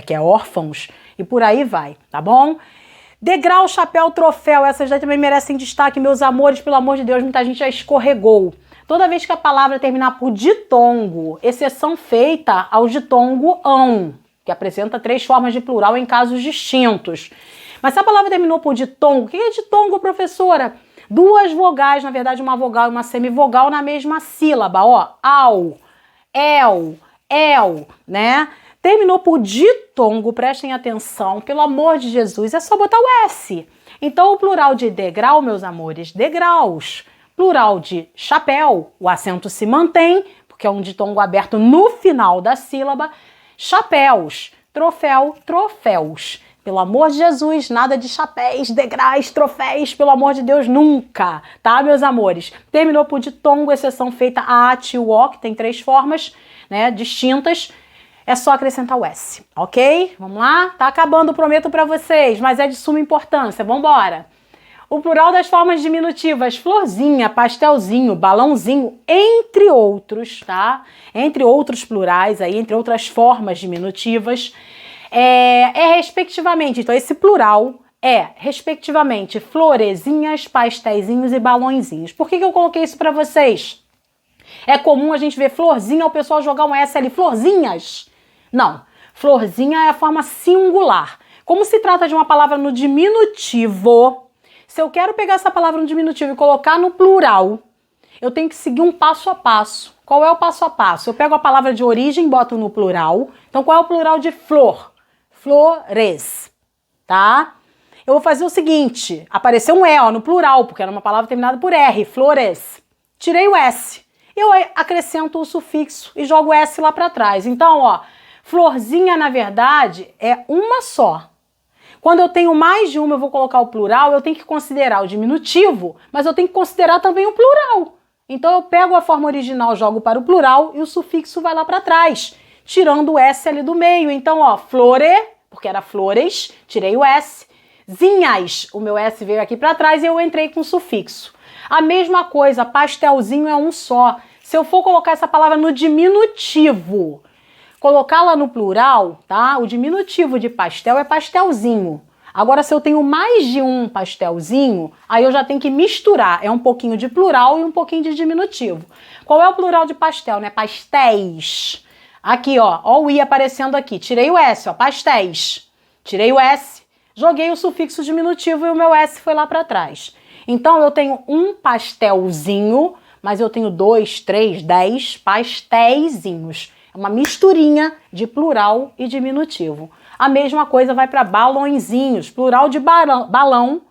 que é órfãos, e por aí vai, tá bom? Degrau, chapéu, troféu, essas daí também merecem destaque, meus amores, pelo amor de Deus, muita gente já escorregou. Toda vez que a palavra terminar por ditongo, exceção feita ao ditongo ão, que apresenta 3 formas de plural em casos distintos. Mas se a palavra terminou por ditongo, o que é ditongo, professora? 2 vogais, na verdade uma vogal e uma semivogal na mesma sílaba, ó, au, el, né? Terminou por ditongo, prestem atenção, pelo amor de Jesus, é só botar o S. Então o plural de degrau, meus amores, degraus. Plural de chapéu, o acento se mantém, porque é um ditongo aberto no final da sílaba. Chapéus, troféu, troféus. Pelo amor de Jesus, nada de chapéus, degraus, troféus, pelo amor de Deus, nunca, tá, meus amores? Terminou por ditongo, exceção feita a, ti, o, o, que tem 3 formas, né, distintas. É só acrescentar o S, ok? Vamos lá? Tá acabando, prometo pra vocês, mas é de suma importância, vambora! O plural das formas diminutivas, florzinha, pastelzinho, balãozinho, entre outros, tá? Entre outros plurais aí, entre outras formas diminutivas, respectivamente, então esse plural é, respectivamente, florezinhas, pastéisinhos e balõezinhos. Por que eu coloquei isso pra vocês? É comum a gente ver florzinha, o pessoal jogar um S ali, florzinhas. Não, florzinha é a forma singular. Como se trata de uma palavra no diminutivo, se eu quero pegar essa palavra no diminutivo e colocar no plural, eu tenho que seguir um passo a passo. Qual é o passo a passo? Eu pego a palavra de origem e boto no plural. Então, qual é o plural de flor? Flores, tá? Eu vou fazer o seguinte, apareceu um E, ó, no plural, porque era uma palavra terminada por R, flores. Tirei o S. Eu acrescento o sufixo e jogo o S lá para trás. Então, ó, florzinha, na verdade, é uma só. Quando eu tenho mais de uma, eu vou colocar o plural, eu tenho que considerar o diminutivo, mas eu tenho que considerar também o plural. Então, eu pego a forma original, jogo para o plural e o sufixo vai lá para trás, tirando o S ali do meio. Então, ó, flore, porque era flores, tirei o S. Zinhas, o meu S veio aqui para trás e eu entrei com o sufixo. A mesma coisa, pastelzinho é um só. Se eu for colocar essa palavra no diminutivo, colocá-la no plural, tá? O diminutivo de pastel é pastelzinho. Agora, se eu tenho mais de um pastelzinho, aí eu já tenho que misturar. É um pouquinho de plural e um pouquinho de diminutivo. Qual é o plural de pastel, né? Pastéis. Aqui, ó o I aparecendo aqui. Tirei o S, ó, pastéis. Tirei o S, joguei o sufixo diminutivo e o meu S foi lá para trás. Então, eu tenho um pastelzinho, mas eu tenho 2, 3, 10 pastéisinhos. É uma misturinha de plural e diminutivo. A mesma coisa vai para balõezinhos, plural de balão,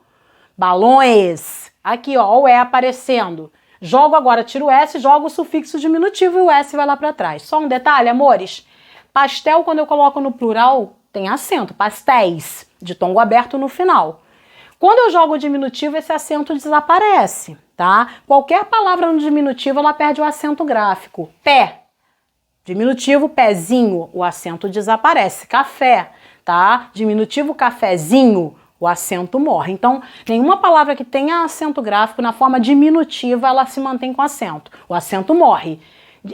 balões. Aqui, ó, o E aparecendo. Jogo agora, tiro o S, jogo o sufixo diminutivo e o S vai lá para trás. Só um detalhe, amores. Pastel, quando eu coloco no plural, tem acento, pastéis, de tongo aberto no final. Quando eu jogo o diminutivo, esse acento desaparece, tá? Qualquer palavra no diminutivo, ela perde o acento gráfico. Pé, diminutivo, pezinho, o acento desaparece. Café, tá? Diminutivo, cafezinho, o acento morre. Então, nenhuma palavra que tenha acento gráfico na forma diminutiva, ela se mantém com acento. O acento morre.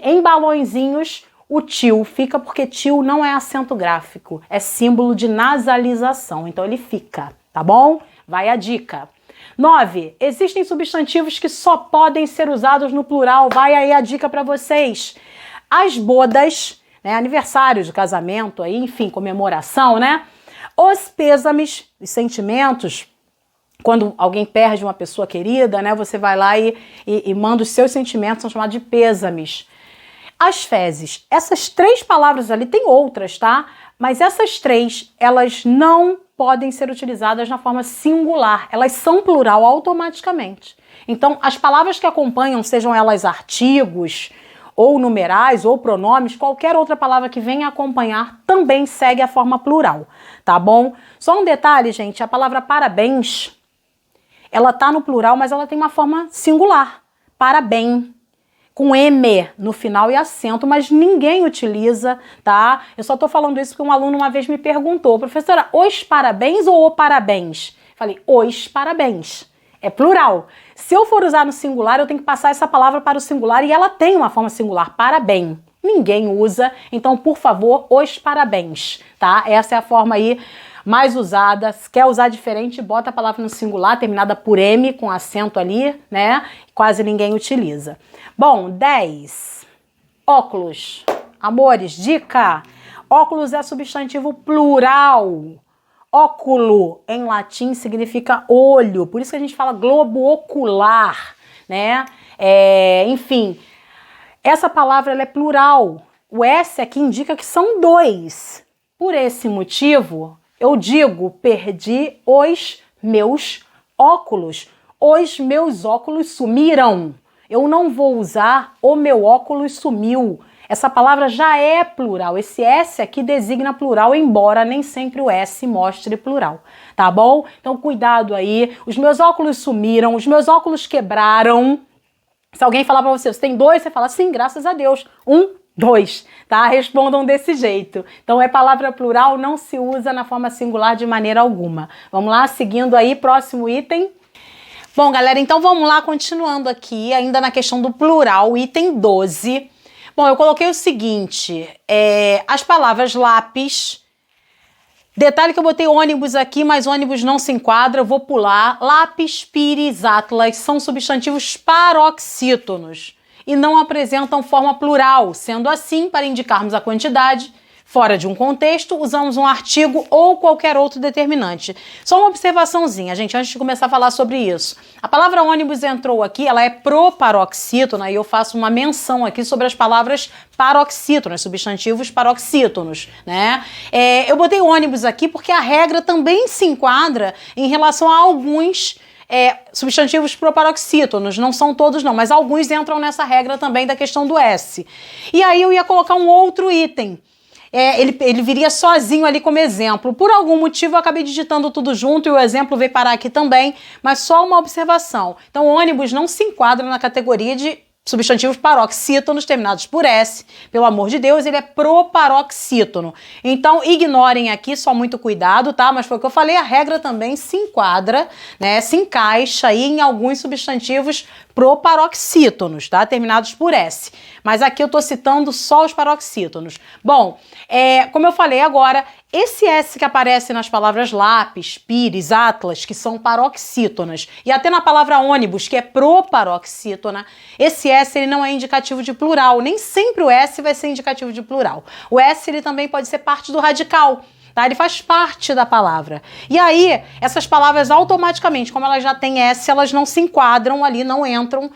Em balõezinhos, o tio fica porque tio não é acento gráfico, é símbolo de nasalização, então ele fica, tá bom? Vai a dica. 9. Existem substantivos que só podem ser usados no plural, vai aí a dica para vocês. As bodas, né, aniversário de casamento, aí, enfim, comemoração, né? Os pêsames, os sentimentos, quando alguém perde uma pessoa querida, né, você vai lá e manda os seus sentimentos, são chamados de pêsames. As fezes, essas 3 palavras ali, tem outras, tá? Mas essas 3, elas não podem ser utilizadas na forma singular, elas são plural automaticamente. Então, as palavras que acompanham, sejam elas artigos, ou numerais, ou pronomes, qualquer outra palavra que venha acompanhar também segue a forma plural, tá bom? Só um detalhe, gente, a palavra parabéns, ela tá no plural, mas ela tem uma forma singular, parabéns, com M no final e acento, mas ninguém utiliza, tá? Eu só tô falando isso porque um aluno uma vez me perguntou, professora, os parabéns ou o parabéns? Falei, os parabéns. É plural. Se eu for usar no singular, eu tenho que passar essa palavra para o singular e ela tem uma forma singular, parabéns. Ninguém usa, então, por favor, os parabéns, tá? Essa é a forma aí mais usada. Se quer usar diferente, bota a palavra no singular, terminada por M, com acento ali, né? Quase ninguém utiliza. Bom, 10. Óculos. Amores, dica. Óculos é substantivo plural. Óculo, em latim, significa olho. Por isso que a gente fala globo ocular, né? Enfim, essa palavra ela é plural. O S aqui indica que são 2. Por esse motivo, eu digo, perdi os meus óculos. os meus óculos sumiram. Eu não vou usar o meu óculos sumiu. Essa palavra já é plural. Esse S aqui designa plural, embora nem sempre o S mostre plural, tá bom? Então cuidado aí. Os meus óculos sumiram, os meus óculos quebraram. Se alguém falar pra você, você tem 2, você fala, sim, graças a Deus. 1, 2, tá? Respondam desse jeito. Então é palavra plural, não se usa na forma singular de maneira alguma. Vamos lá, seguindo aí, próximo item. Bom, galera, então vamos lá, continuando aqui, ainda na questão do plural, item 12. Bom, eu coloquei o seguinte, as palavras lápis, detalhe que eu botei ônibus aqui, mas ônibus não se enquadra, eu vou pular. Lápis, pires, atlas são substantivos paroxítonos e não apresentam forma plural. Sendo assim, para indicarmos a quantidade, fora de um contexto, usamos um artigo ou qualquer outro determinante. Só uma observaçãozinha, gente, antes de começar a falar sobre isso. A palavra ônibus entrou aqui, ela é proparoxítona, e eu faço uma menção aqui sobre as palavras paroxítonas, substantivos paroxítonos, né? Eu botei ônibus aqui porque a regra também se enquadra em relação a alguns substantivos proparoxítonos, não são todos não, mas alguns entram nessa regra também da questão do S. E aí eu ia colocar um outro item. Ele viria sozinho ali como exemplo. Por algum motivo eu acabei digitando tudo junto e o exemplo veio parar aqui também, mas só uma observação. Então ônibus não se enquadra na categoria de substantivos paroxítonos terminados por S. Pelo amor de Deus, ele é proparoxítono. Então ignorem aqui, só muito cuidado, tá? Mas foi o que eu falei, a regra também se enquadra, né? Se encaixa aí em alguns substantivos proparoxítonos, tá? Terminados por S. Mas aqui eu tô citando só os paroxítonos. Bom, como eu falei agora, esse S que aparece nas palavras lápis, pires, atlas, que são paroxítonas, e até na palavra ônibus, que é proparoxítona, esse S ele não é indicativo de plural. Nem sempre o S vai ser indicativo de plural. O S ele também pode ser parte do radical. Tá? Ele faz parte da palavra. E aí, essas palavras automaticamente, como elas já têm S, elas não se enquadram ali, não entram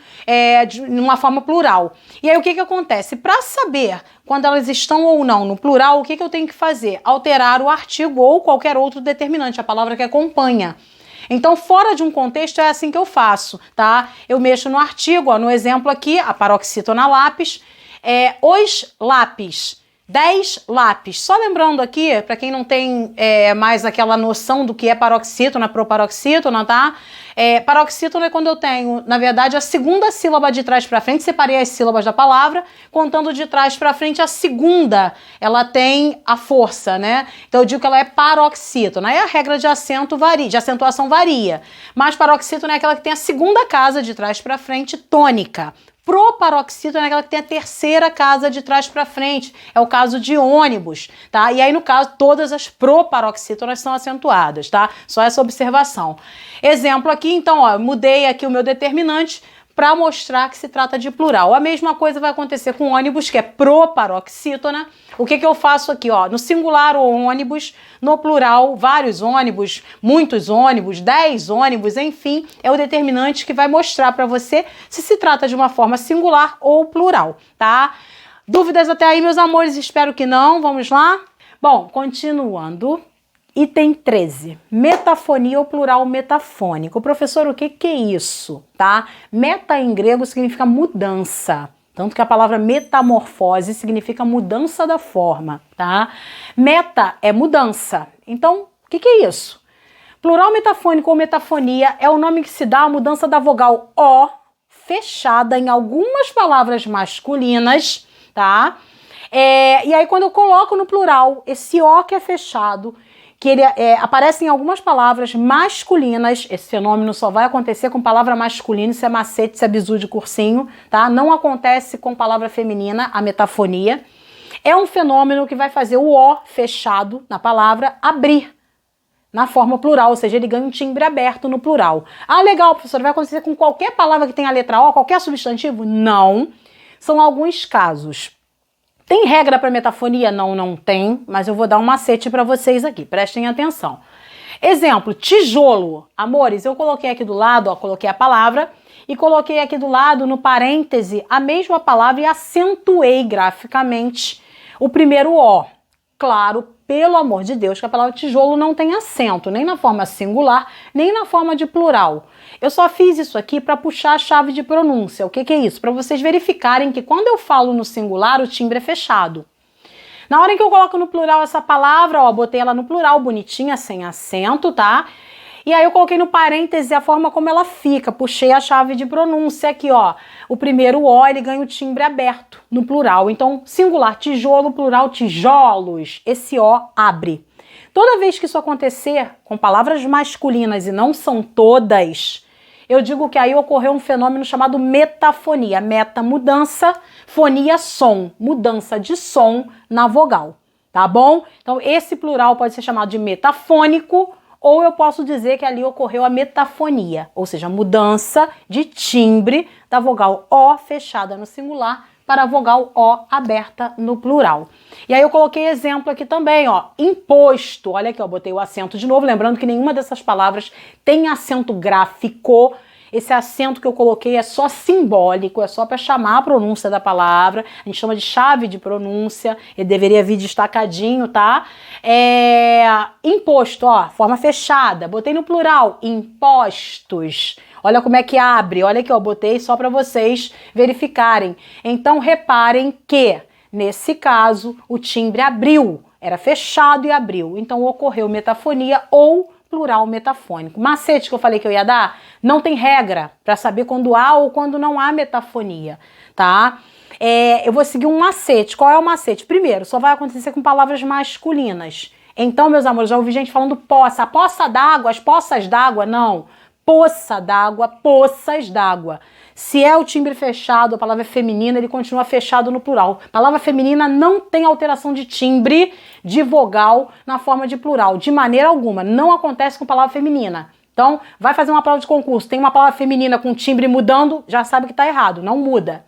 de uma forma plural. E aí, o que que acontece? Para saber quando elas estão ou não no plural, o que que eu tenho que fazer? Alterar o artigo ou qualquer outro determinante, a palavra que acompanha. Então, fora de um contexto, é assim que eu faço, tá? Eu mexo no artigo, ó, no exemplo aqui, a paroxítona lápis, os lápis. 10 lápis. Só lembrando aqui, para quem não tem mais aquela noção do que é paroxítona, proparoxítona, tá? Paroxítona é quando eu tenho, na verdade, a segunda sílaba de trás para frente, separei as sílabas da palavra, contando de trás para frente, a segunda, ela tem a força, né? Então eu digo que ela é paroxítona. Aí a regra de acento varia, de acentuação varia. Mas paroxítona é aquela que tem a segunda casa de trás para frente tônica. Proparoxítona é aquela que tem a terceira casa de trás para frente. É o caso de ônibus, tá? E aí, no caso, todas as proparoxítonas são acentuadas, tá? Só essa observação. Exemplo aqui, então, ó, mudei aqui o meu determinante para mostrar que se trata de plural. A mesma coisa vai acontecer com ônibus, que é proparoxítona. O que que eu faço aqui, ó? No singular, o ônibus, no plural, vários ônibus, muitos ônibus, 10 ônibus, enfim, é o determinante que vai mostrar para você se se trata de uma forma singular ou plural, tá? Dúvidas até aí, meus amores? Espero que não. Vamos lá? Bom, continuando. Item 13, metafonia ou plural metafônico. Professor, o que que é isso, tá? Meta em grego significa mudança, tanto que a palavra metamorfose significa mudança da forma, tá? Meta é mudança, então o que que é isso? Plural metafônico ou metafonia é o nome que se dá à mudança da vogal O fechada em algumas palavras masculinas, tá? E aí quando eu coloco no plural esse O que é fechado, que ele aparece em algumas palavras masculinas, esse fenômeno só vai acontecer com palavra masculina, isso é macete, isso é bizu de cursinho, tá? Não acontece com palavra feminina, a metafonia. É um fenômeno que vai fazer o O fechado na palavra abrir na forma plural, ou seja, ele ganha um timbre aberto no plural. Ah, legal, professor, vai acontecer com qualquer palavra que tenha a letra O, qualquer substantivo? Não, são alguns casos. Tem regra para metafonia? Não, não tem, mas eu vou dar um macete para vocês aqui, prestem atenção. Exemplo, tijolo. Amores, eu coloquei aqui do lado, ó, coloquei a palavra e coloquei aqui do lado, no parêntese, a mesma palavra e acentuei graficamente o primeiro O. claro, pelo amor de Deus, que a palavra tijolo não tem acento, nem na forma singular, nem na forma de plural. Eu só fiz isso aqui para puxar a chave de pronúncia. O que é isso? Para vocês verificarem que quando eu falo no singular, o timbre é fechado. Na hora em que eu coloco no plural essa palavra, ó, botei ela no plural, bonitinha, sem acento, tá? E aí eu coloquei no parêntese a forma como ela fica, puxei a chave de pronúncia aqui, ó. O primeiro O, ele ganha o timbre aberto no plural. Então, singular, tijolo, plural, tijolos. Esse O abre. Toda vez que isso acontecer com palavras masculinas, e não são todas, eu digo que aí ocorreu um fenômeno chamado metafonia. Meta, mudança, fonia, som. Mudança de som na vogal, tá bom? Então, esse plural pode ser chamado de metafônico, ou eu posso dizer que ali ocorreu a metafonia, ou seja, a mudança de timbre da vogal O fechada no singular para a vogal O aberta no plural. E aí eu coloquei exemplo aqui também, ó, imposto. Olha aqui, ó, botei o acento de novo, lembrando que nenhuma dessas palavras tem acento gráfico. Esse acento que eu coloquei é só simbólico, é só para chamar a pronúncia da palavra. A gente chama de chave de pronúncia. Ele deveria vir destacadinho, tá? Imposto, ó, forma fechada. Botei no plural, impostos. Olha como é que abre. Olha aqui, ó, botei só para vocês verificarem. Então, reparem que, nesse caso, o timbre abriu. Era fechado e abriu. Então, ocorreu metafonia ou plural metafônico. Macete que eu falei que eu ia dar, não tem regra para saber quando há ou quando não há metafonia, tá? Eu vou seguir um macete. Qual é o macete? Primeiro, só vai acontecer com palavras masculinas. Então, meus amores, já ouvi gente falando poça. A poça d'água, as poças d'água, não. Poça d'água, poças d'água. Se é o timbre fechado, a palavra é feminina, ele continua fechado no plural. Palavra feminina não tem alteração de timbre de vogal na forma de plural, de maneira alguma. Não acontece com palavra feminina. Então, vai fazer uma prova de concurso, tem uma palavra feminina com timbre mudando, já sabe que está errado, não muda.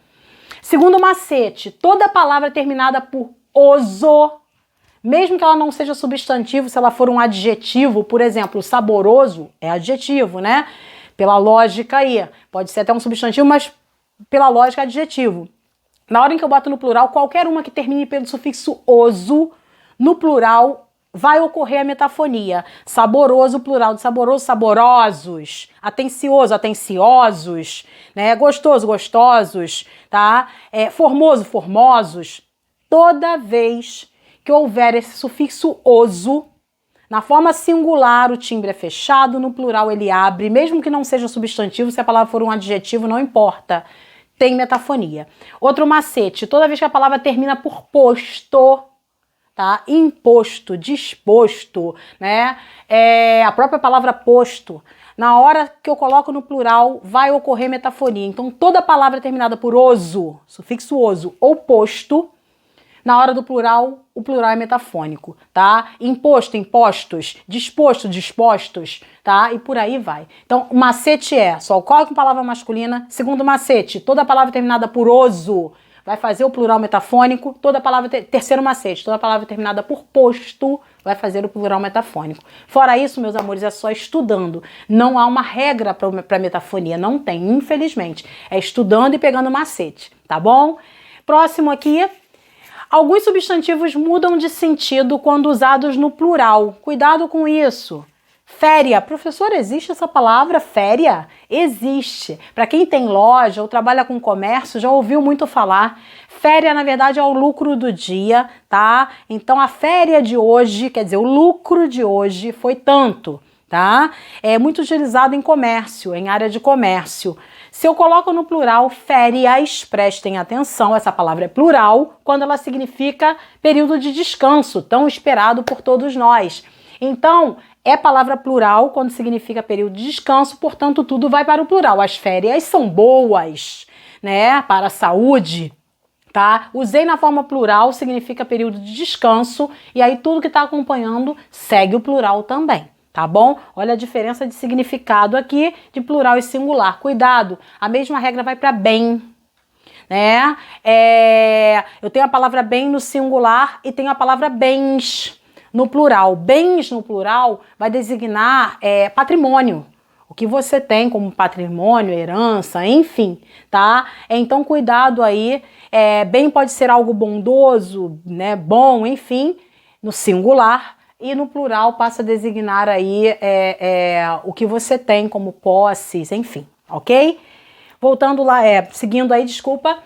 Segundo macete, toda palavra terminada por oso, mesmo que ela não seja substantivo, se ela for um adjetivo, por exemplo, saboroso é adjetivo, né? Pela lógica aí, pode ser até um substantivo, mas pela lógica é adjetivo. Na hora em que eu boto no plural, qualquer uma que termine pelo sufixo oso, no plural vai ocorrer a metafonia. Saboroso, plural de saboroso, saborosos. Atencioso, atenciosos. Né? Gostoso, gostosos. Tá? Formoso, formosos. Toda vez que houver esse sufixo oso, na forma singular, o timbre é fechado, no plural ele abre, mesmo que não seja substantivo, se a palavra for um adjetivo, não importa, tem metafonia. Outro macete, toda vez que a palavra termina por posto, tá? Imposto, disposto, né? A própria palavra posto, na hora que eu coloco no plural, vai ocorrer metafonia. Então, toda palavra terminada por oso, sufixo oso ou posto, na hora do plural, o plural é metafônico, tá? Imposto, impostos, disposto, dispostos, tá? E por aí vai. Então, o macete só ocorre com palavra masculina. Segundo macete, toda palavra terminada por oso vai fazer o plural metafônico. Toda palavra, terceiro macete, toda palavra terminada por posto vai fazer o plural metafônico. Fora isso, meus amores, é só estudando. Não há uma regra para metafonia, não tem, infelizmente. É estudando e pegando macete, tá bom? Próximo aqui. Alguns substantivos mudam de sentido quando usados no plural. Cuidado com isso. Féria. Professor, existe essa palavra féria? Existe. Para quem tem loja ou trabalha com comércio, já ouviu muito falar. Féria, na verdade, é o lucro do dia, tá? Então, a féria de hoje, quer dizer, o lucro de hoje foi tanto, tá? É muito utilizado em comércio, em área de comércio. Se eu coloco no plural férias, prestem atenção, essa palavra é plural, quando ela significa período de descanso, tão esperado por todos nós. Então, é palavra plural quando significa período de descanso, portanto, tudo vai para o plural. As férias são boas, né, para a saúde, tá? Usei na forma plural, significa período de descanso, e aí tudo que está acompanhando segue o plural também. Tá bom? Olha a diferença de significado aqui de plural e singular. Cuidado, a mesma regra vai para bem, né? Eu tenho a palavra bem no singular e tenho a palavra bens no plural. Bens no plural vai designar patrimônio. O que você tem como patrimônio, herança, enfim, tá? Então, cuidado aí. Bem pode ser algo bondoso, né? Bom, enfim. no singular, e no plural passa a designar aí o que você tem como posses, enfim, ok? Voltando lá, seguindo aí, desculpa.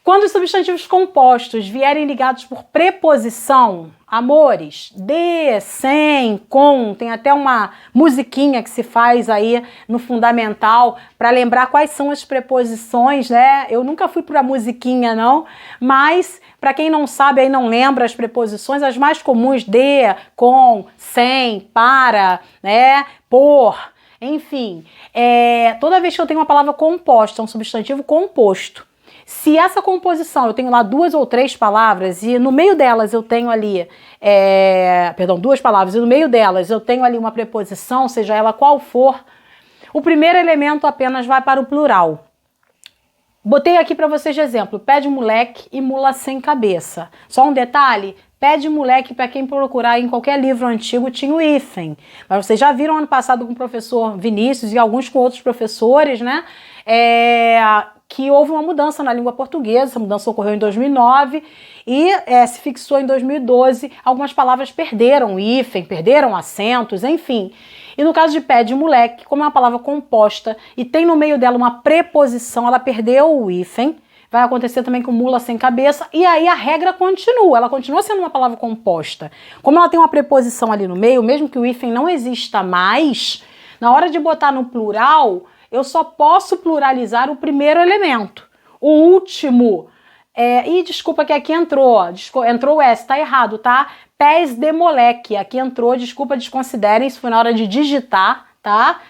Quando os substantivos compostos vierem ligados por preposição, amores, de, sem, com, tem até uma musiquinha que se faz aí no fundamental para lembrar quais são as preposições, né? Eu nunca fui para musiquinha não, mas para quem não sabe aí não lembra as preposições, as mais comuns de, com, sem, para, né? Por, enfim, toda vez que eu tenho uma palavra composta, um substantivo composto, se essa composição, eu tenho lá 2 ou 3 palavras e no meio delas eu tenho ali, 2 palavras e no meio delas eu tenho ali uma preposição, seja ela qual for, o primeiro elemento apenas vai para o plural. Botei aqui para vocês de exemplo, pé de moleque e mula sem cabeça. Só um detalhe, pé de moleque, para quem procurar em qualquer livro antigo, tinha o hífen. Mas vocês já viram ano passado com o professor Vinícius e alguns com outros professores, né? Que houve uma mudança na língua portuguesa, essa mudança ocorreu em 2009 e se fixou em 2012. Algumas palavras perderam hífen, perderam acentos, enfim. E no caso de pé de moleque, como é uma palavra composta e tem no meio dela uma preposição, ela perdeu o hífen. Vai acontecer também com mula sem cabeça, e aí a regra continua, ela continua sendo uma palavra composta. Como ela tem uma preposição ali no meio, mesmo que o hífen não exista mais, na hora de botar no plural, eu só posso pluralizar o primeiro elemento. O último, desculpa que aqui entrou o S, tá errado, tá? Pés de moleque, aqui entrou, desculpa, desconsiderem, isso foi na hora de digitar, tá?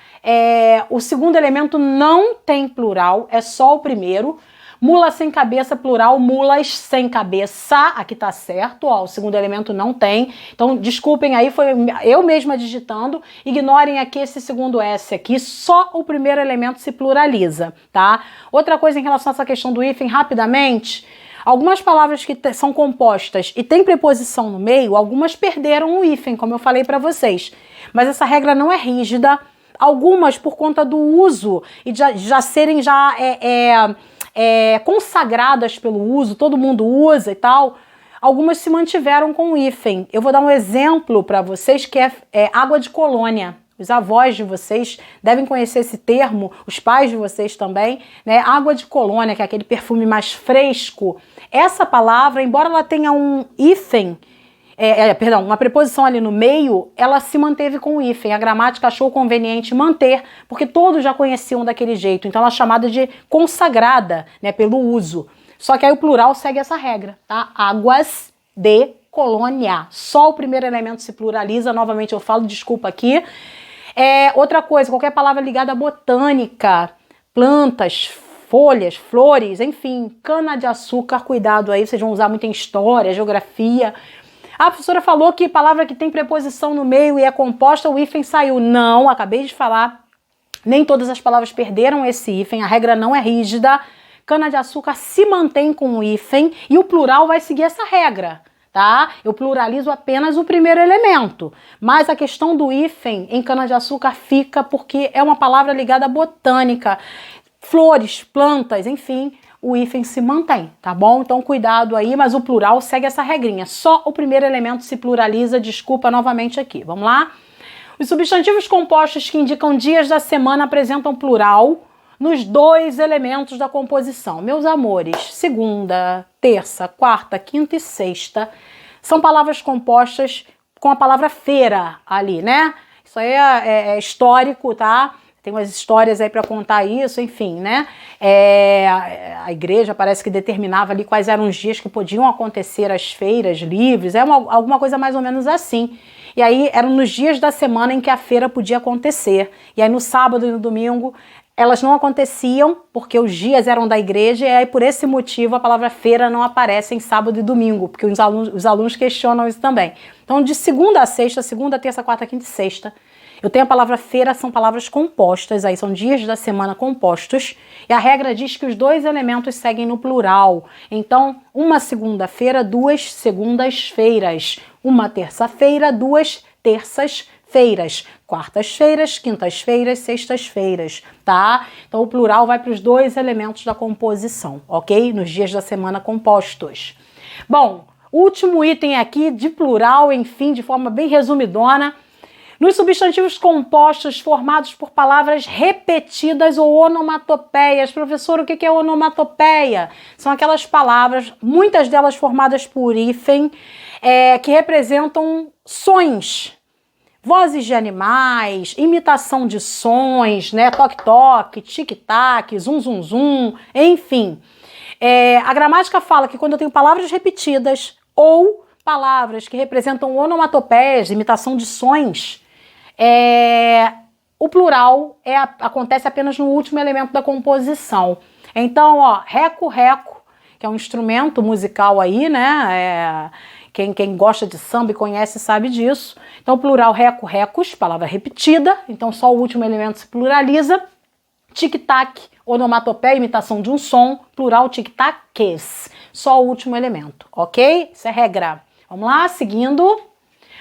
O segundo elemento não tem plural, é só o primeiro. Mula sem cabeça, plural, mulas sem cabeça, aqui tá certo, ó, o segundo elemento não tem. Então, desculpem aí, foi eu mesma digitando, ignorem aqui esse segundo S aqui, só o primeiro elemento se pluraliza, tá? Outra coisa em relação a essa questão do hífen, rapidamente, algumas palavras que são compostas e tem preposição no meio, algumas perderam o hífen, como eu falei para vocês. Mas essa regra não é rígida, algumas por conta do uso e já serem consagradas pelo uso, todo mundo usa e tal, algumas se mantiveram com o hífen. Eu vou dar um exemplo para vocês que é água de colônia. Os avós de vocês devem conhecer esse termo, os pais de vocês também, né? Água de colônia, que é aquele perfume mais fresco. Essa palavra, embora ela tenha um hífen, uma preposição ali no meio, ela se manteve com o hífen. A gramática achou conveniente manter, porque todos já conheciam daquele jeito. Então ela é chamada de consagrada, né, pelo uso. Só que aí o plural segue essa regra, tá? Águas de colônia. Só o primeiro elemento se pluraliza. Novamente eu falo, desculpa aqui. Outra coisa, qualquer palavra ligada à botânica, plantas, folhas, flores, enfim, cana-de-açúcar, cuidado aí, vocês vão usar muito em história, geografia. A professora falou que palavra que tem preposição no meio e é composta, o hífen saiu. Não, acabei de falar. Nem todas as palavras perderam esse hífen, a regra não é rígida. Cana-de-açúcar se mantém com o hífen e o plural vai seguir essa regra, tá? Eu pluralizo apenas o primeiro elemento. Mas a questão do hífen em cana-de-açúcar fica porque é uma palavra ligada à botânica. Flores, plantas, enfim, o hífen se mantém, tá bom? Então cuidado aí, mas o plural segue essa regrinha. Só o primeiro elemento se pluraliza, desculpa novamente aqui. Vamos lá? Os substantivos compostos que indicam dias da semana apresentam plural nos 2 elementos da composição. Meus amores, segunda, terça, quarta, quinta e sexta são palavras compostas com a palavra feira ali, né? Isso aí é histórico, tá? Tem umas histórias aí para contar isso, enfim, né? A igreja parece que determinava ali quais eram os dias que podiam acontecer as feiras livres, alguma coisa mais ou menos assim. E aí eram nos dias da semana em que a feira podia acontecer. E aí no sábado e no domingo elas não aconteciam porque os dias eram da igreja e aí por esse motivo a palavra feira não aparece em sábado e domingo, porque os alunos questionam isso também. Então de segunda a sexta, segunda, terça, quarta, quinta e sexta, eu tenho a palavra feira, são palavras compostas, aí são dias da semana compostos, e a regra diz que os 2 elementos seguem no plural. Então, uma segunda-feira, 2 segundas-feiras. Uma terça-feira, 2 terças-feiras. Quartas-feiras, quintas-feiras, sextas-feiras, tá? Então, o plural vai para os 2 elementos da composição, ok? Nos dias da semana compostos. Bom, Último item aqui de plural, enfim, de forma bem resumidona. Nos substantivos compostos formados por palavras repetidas ou onomatopeias. Professor, o que é onomatopeia? São aquelas palavras, muitas delas formadas por hífen, que representam sons. Vozes de animais, imitação de sons, né? Toque-toque, tic-tac, zum-zum-zum, enfim. A gramática fala que quando eu tenho palavras repetidas ou palavras que representam onomatopeias, imitação de sons, o plural acontece apenas no último elemento da composição. Então, reco-reco, que é um instrumento musical aí, né? Quem gosta de samba e conhece sabe disso. Então, plural reco-recos, palavra repetida. Então, só o último elemento se pluraliza. Tic-tac, onomatopeia, imitação de um som. Plural tic-taques, só o último elemento, ok? Isso é regra. Vamos lá, seguindo.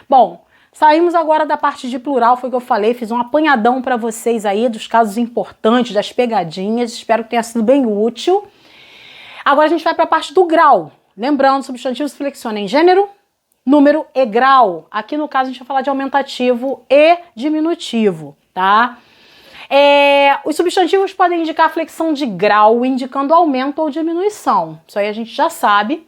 Bom, saímos agora da parte de plural, foi o que eu falei. Fiz um apanhadão para vocês aí dos casos importantes, das pegadinhas. Espero que tenha sido bem útil. Agora a gente vai para a parte do grau. Lembrando, substantivos se flexionam em gênero, número e grau. Aqui no caso a gente vai falar de aumentativo e diminutivo, tá? Os substantivos podem indicar flexão de grau, indicando aumento ou diminuição. Isso aí a gente já sabe.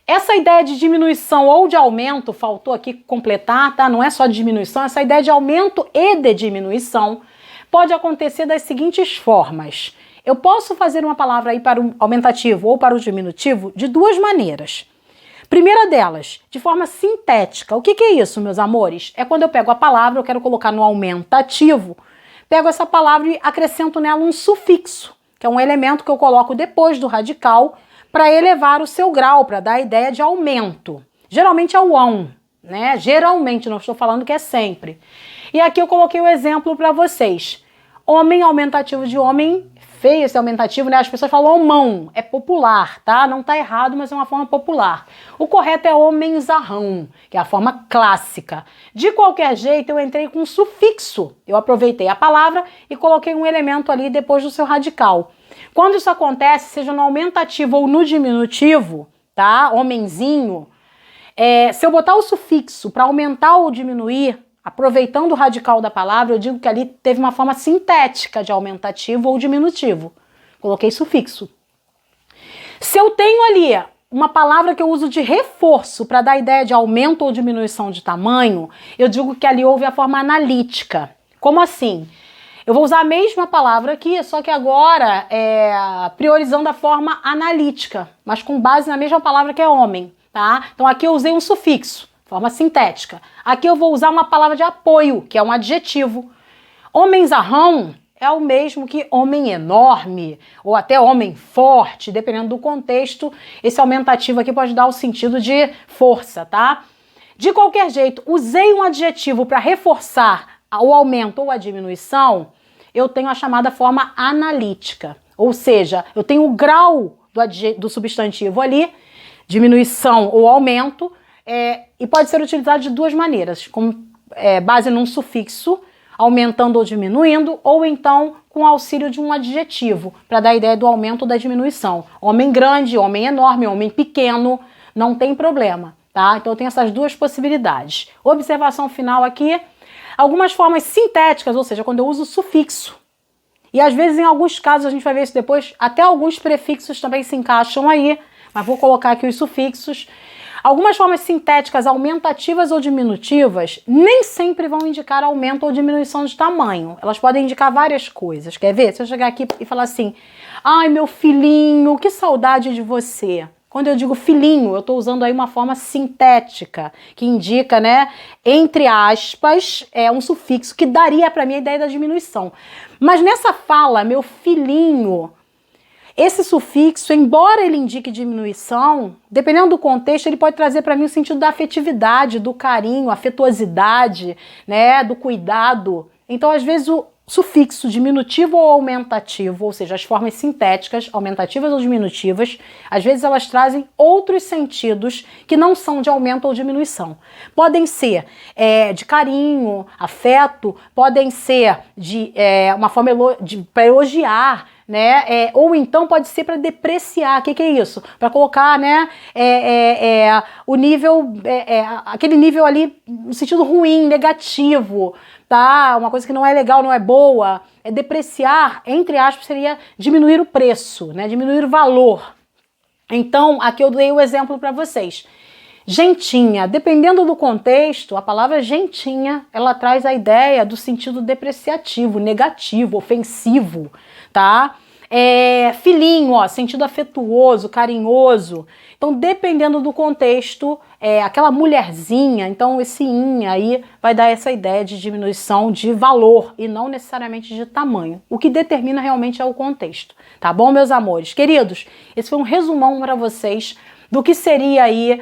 Essa ideia de diminuição ou de aumento, faltou aqui completar, tá? Não é só de diminuição, essa ideia de aumento e de diminuição pode acontecer das seguintes formas. Eu posso fazer uma palavra aí para o aumentativo ou para o diminutivo de duas maneiras. Primeira delas, de forma sintética. O que é isso, meus amores? É quando eu pego a palavra, eu quero colocar no aumentativo, pego essa palavra e acrescento nela um sufixo, que é um elemento que eu coloco depois do radical para elevar o seu grau, para dar a ideia de aumento. Geralmente é o ão, né? Geralmente, não estou falando que é sempre. E aqui eu coloquei o exemplo para vocês. Homem, aumentativo de homem, feio esse aumentativo, né? As pessoas falam homão, é popular, tá? Não tá errado, mas é uma forma popular. O correto é homenzarrão, que é a forma clássica. De qualquer jeito, eu entrei com um sufixo. Eu aproveitei a palavra e coloquei um elemento ali depois do seu radical. Quando isso acontece, seja no aumentativo ou no diminutivo, tá? Homenzinho, se eu botar o sufixo para aumentar ou diminuir, aproveitando o radical da palavra, eu digo que ali teve uma forma sintética de aumentativo ou diminutivo. Coloquei sufixo. Se eu tenho ali uma palavra que eu uso de reforço para dar a ideia de aumento ou diminuição de tamanho, eu digo que ali houve a forma analítica. Como assim? Eu vou usar a mesma palavra aqui, só que agora priorizando a forma analítica, mas com base na mesma palavra que é homem, tá? Então aqui eu usei um sufixo, forma sintética. Aqui eu vou usar uma palavra de apoio, que é um adjetivo. Homenzarrão é o mesmo que homem enorme, ou até homem forte, dependendo do contexto. Esse aumentativo aqui pode dar o sentido de força, tá? De qualquer jeito, usei um adjetivo para reforçar o aumento ou a diminuição, eu tenho a chamada forma analítica. Ou seja, eu tenho o grau do substantivo ali, diminuição ou aumento, e pode ser utilizado de duas maneiras, com base num sufixo, aumentando ou diminuindo, ou então com auxílio de um adjetivo, para dar a ideia do aumento ou da diminuição. Homem grande, homem enorme, homem pequeno, não tem problema, tá? Então eu tenho essas duas possibilidades. Observação final aqui, algumas formas sintéticas, ou seja, quando eu uso sufixo. E às vezes, em alguns casos, a gente vai ver isso depois, até alguns prefixos também se encaixam aí, mas vou colocar aqui os sufixos. Algumas formas sintéticas aumentativas ou diminutivas nem sempre vão indicar aumento ou diminuição de tamanho. Elas podem indicar várias coisas. Quer ver? Se eu chegar aqui e falar assim, ai meu filhinho, que saudade de você. Quando eu digo filhinho, eu estou usando aí uma forma sintética, que indica, né, entre aspas, um sufixo que daria para mim a ideia da diminuição. Mas nessa fala, meu filhinho, esse sufixo, embora ele indique diminuição, dependendo do contexto, ele pode trazer para mim o sentido da afetividade, do carinho, afetuosidade, né, do cuidado. Então, às vezes, o sufixo diminutivo ou aumentativo, ou seja, as formas sintéticas, aumentativas ou diminutivas, às vezes elas trazem outros sentidos que não são de aumento ou diminuição. Podem ser de carinho, afeto, podem ser de uma forma para elogiar, né? Ou então pode ser para depreciar. O que é isso? Para colocar, né, o nível, aquele nível ali no sentido ruim, negativo, tá? Uma coisa que não é legal, não é boa. Depreciar, entre aspas, seria diminuir o preço, né? Diminuir o valor. Então, aqui eu dei o exemplo para vocês. Gentinha, dependendo do contexto, a palavra gentinha, ela traz a ideia do sentido depreciativo, negativo, ofensivo, tá? Filhinho, ó, sentido afetuoso, carinhoso. Então, dependendo do contexto, aquela mulherzinha, então esse inha aí vai dar essa ideia de diminuição de valor e não necessariamente de tamanho. O que determina realmente é o contexto, tá bom, meus amores? Queridos, esse foi um resumão para vocês do que seria aí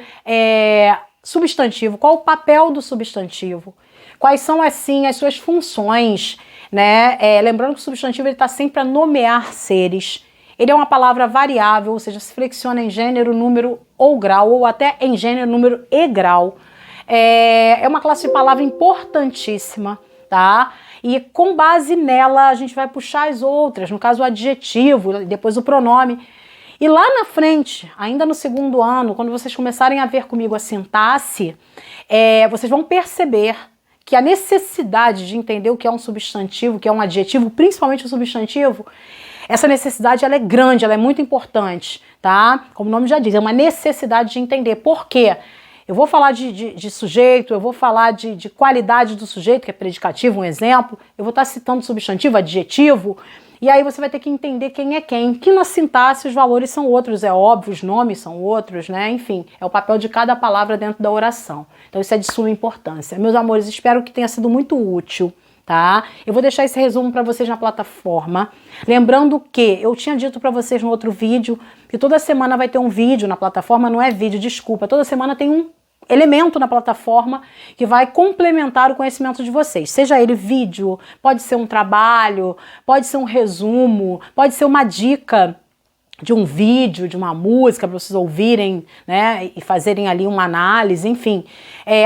substantivo, qual o papel do substantivo, quais são, assim, as suas funções, né? Lembrando que o substantivo está sempre para nomear seres. Ele é uma palavra variável, ou seja, se flexiona em gênero, número ou grau, ou até em gênero, número e grau. É uma classe de palavra importantíssima, tá? E com base nela a gente vai puxar as outras, no caso o adjetivo, depois o pronome. E lá na frente, ainda no segundo ano, quando vocês começarem a ver comigo a sintaxe, vocês vão perceber que a necessidade de entender o que é um substantivo, o que é um adjetivo, principalmente o substantivo, essa necessidade ela é grande, ela é muito importante, tá? Como o nome já diz, é uma necessidade de entender. Por quê? Eu vou falar de sujeito, eu vou falar de qualidade do sujeito, que é predicativo, um exemplo, eu vou estar citando substantivo, adjetivo, e aí você vai ter que entender quem é quem, que na sintaxe os valores são outros, é óbvio, os nomes são outros, né? Enfim, é o papel de cada palavra dentro da oração. Então isso é de suma importância. Meus amores, espero que tenha sido muito útil, tá? Eu vou deixar esse resumo para vocês na plataforma. Lembrando que eu tinha dito para vocês no outro vídeo que toda semana vai ter um vídeo na plataforma, não é vídeo, desculpa, toda semana tem um elemento na plataforma que vai complementar o conhecimento de vocês. Seja ele vídeo, pode ser um trabalho, pode ser um resumo, pode ser uma dica de um vídeo, de uma música para vocês ouvirem, né, e fazerem ali uma análise, enfim.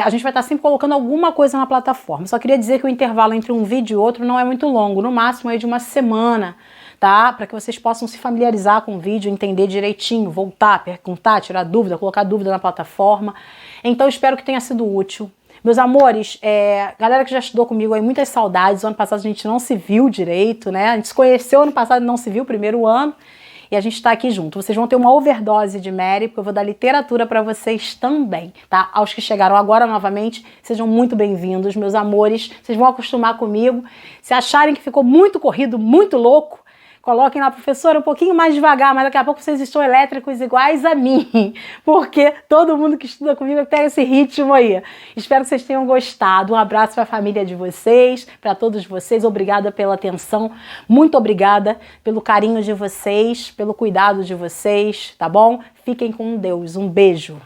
A gente vai estar sempre colocando alguma coisa na plataforma. Só queria dizer que o intervalo entre um vídeo e outro não é muito longo, no máximo é de uma semana, tá? Para que vocês possam se familiarizar com o vídeo, entender direitinho, voltar, perguntar, tirar dúvida, colocar dúvida na plataforma. Então espero que tenha sido útil. Meus amores, galera que já estudou comigo aí, muitas saudades. O ano passado a gente não se viu direito, né? A gente se conheceu ano passado e não se viu, primeiro ano. E a gente está aqui junto. Vocês vão ter uma overdose de Mary, porque eu vou dar literatura para vocês também, tá? Aos que chegaram agora novamente, sejam muito bem-vindos, meus amores. Vocês vão acostumar comigo. Se acharem que ficou muito corrido, muito louco, coloquem lá, professora, um pouquinho mais devagar, mas daqui a pouco vocês estão elétricos iguais a mim, porque todo mundo que estuda comigo pega esse ritmo aí. Espero que vocês tenham gostado. Um abraço para a família de vocês, para todos vocês. Obrigada pela atenção, muito obrigada pelo carinho de vocês, pelo cuidado de vocês, tá bom? Fiquem com Deus. Um beijo.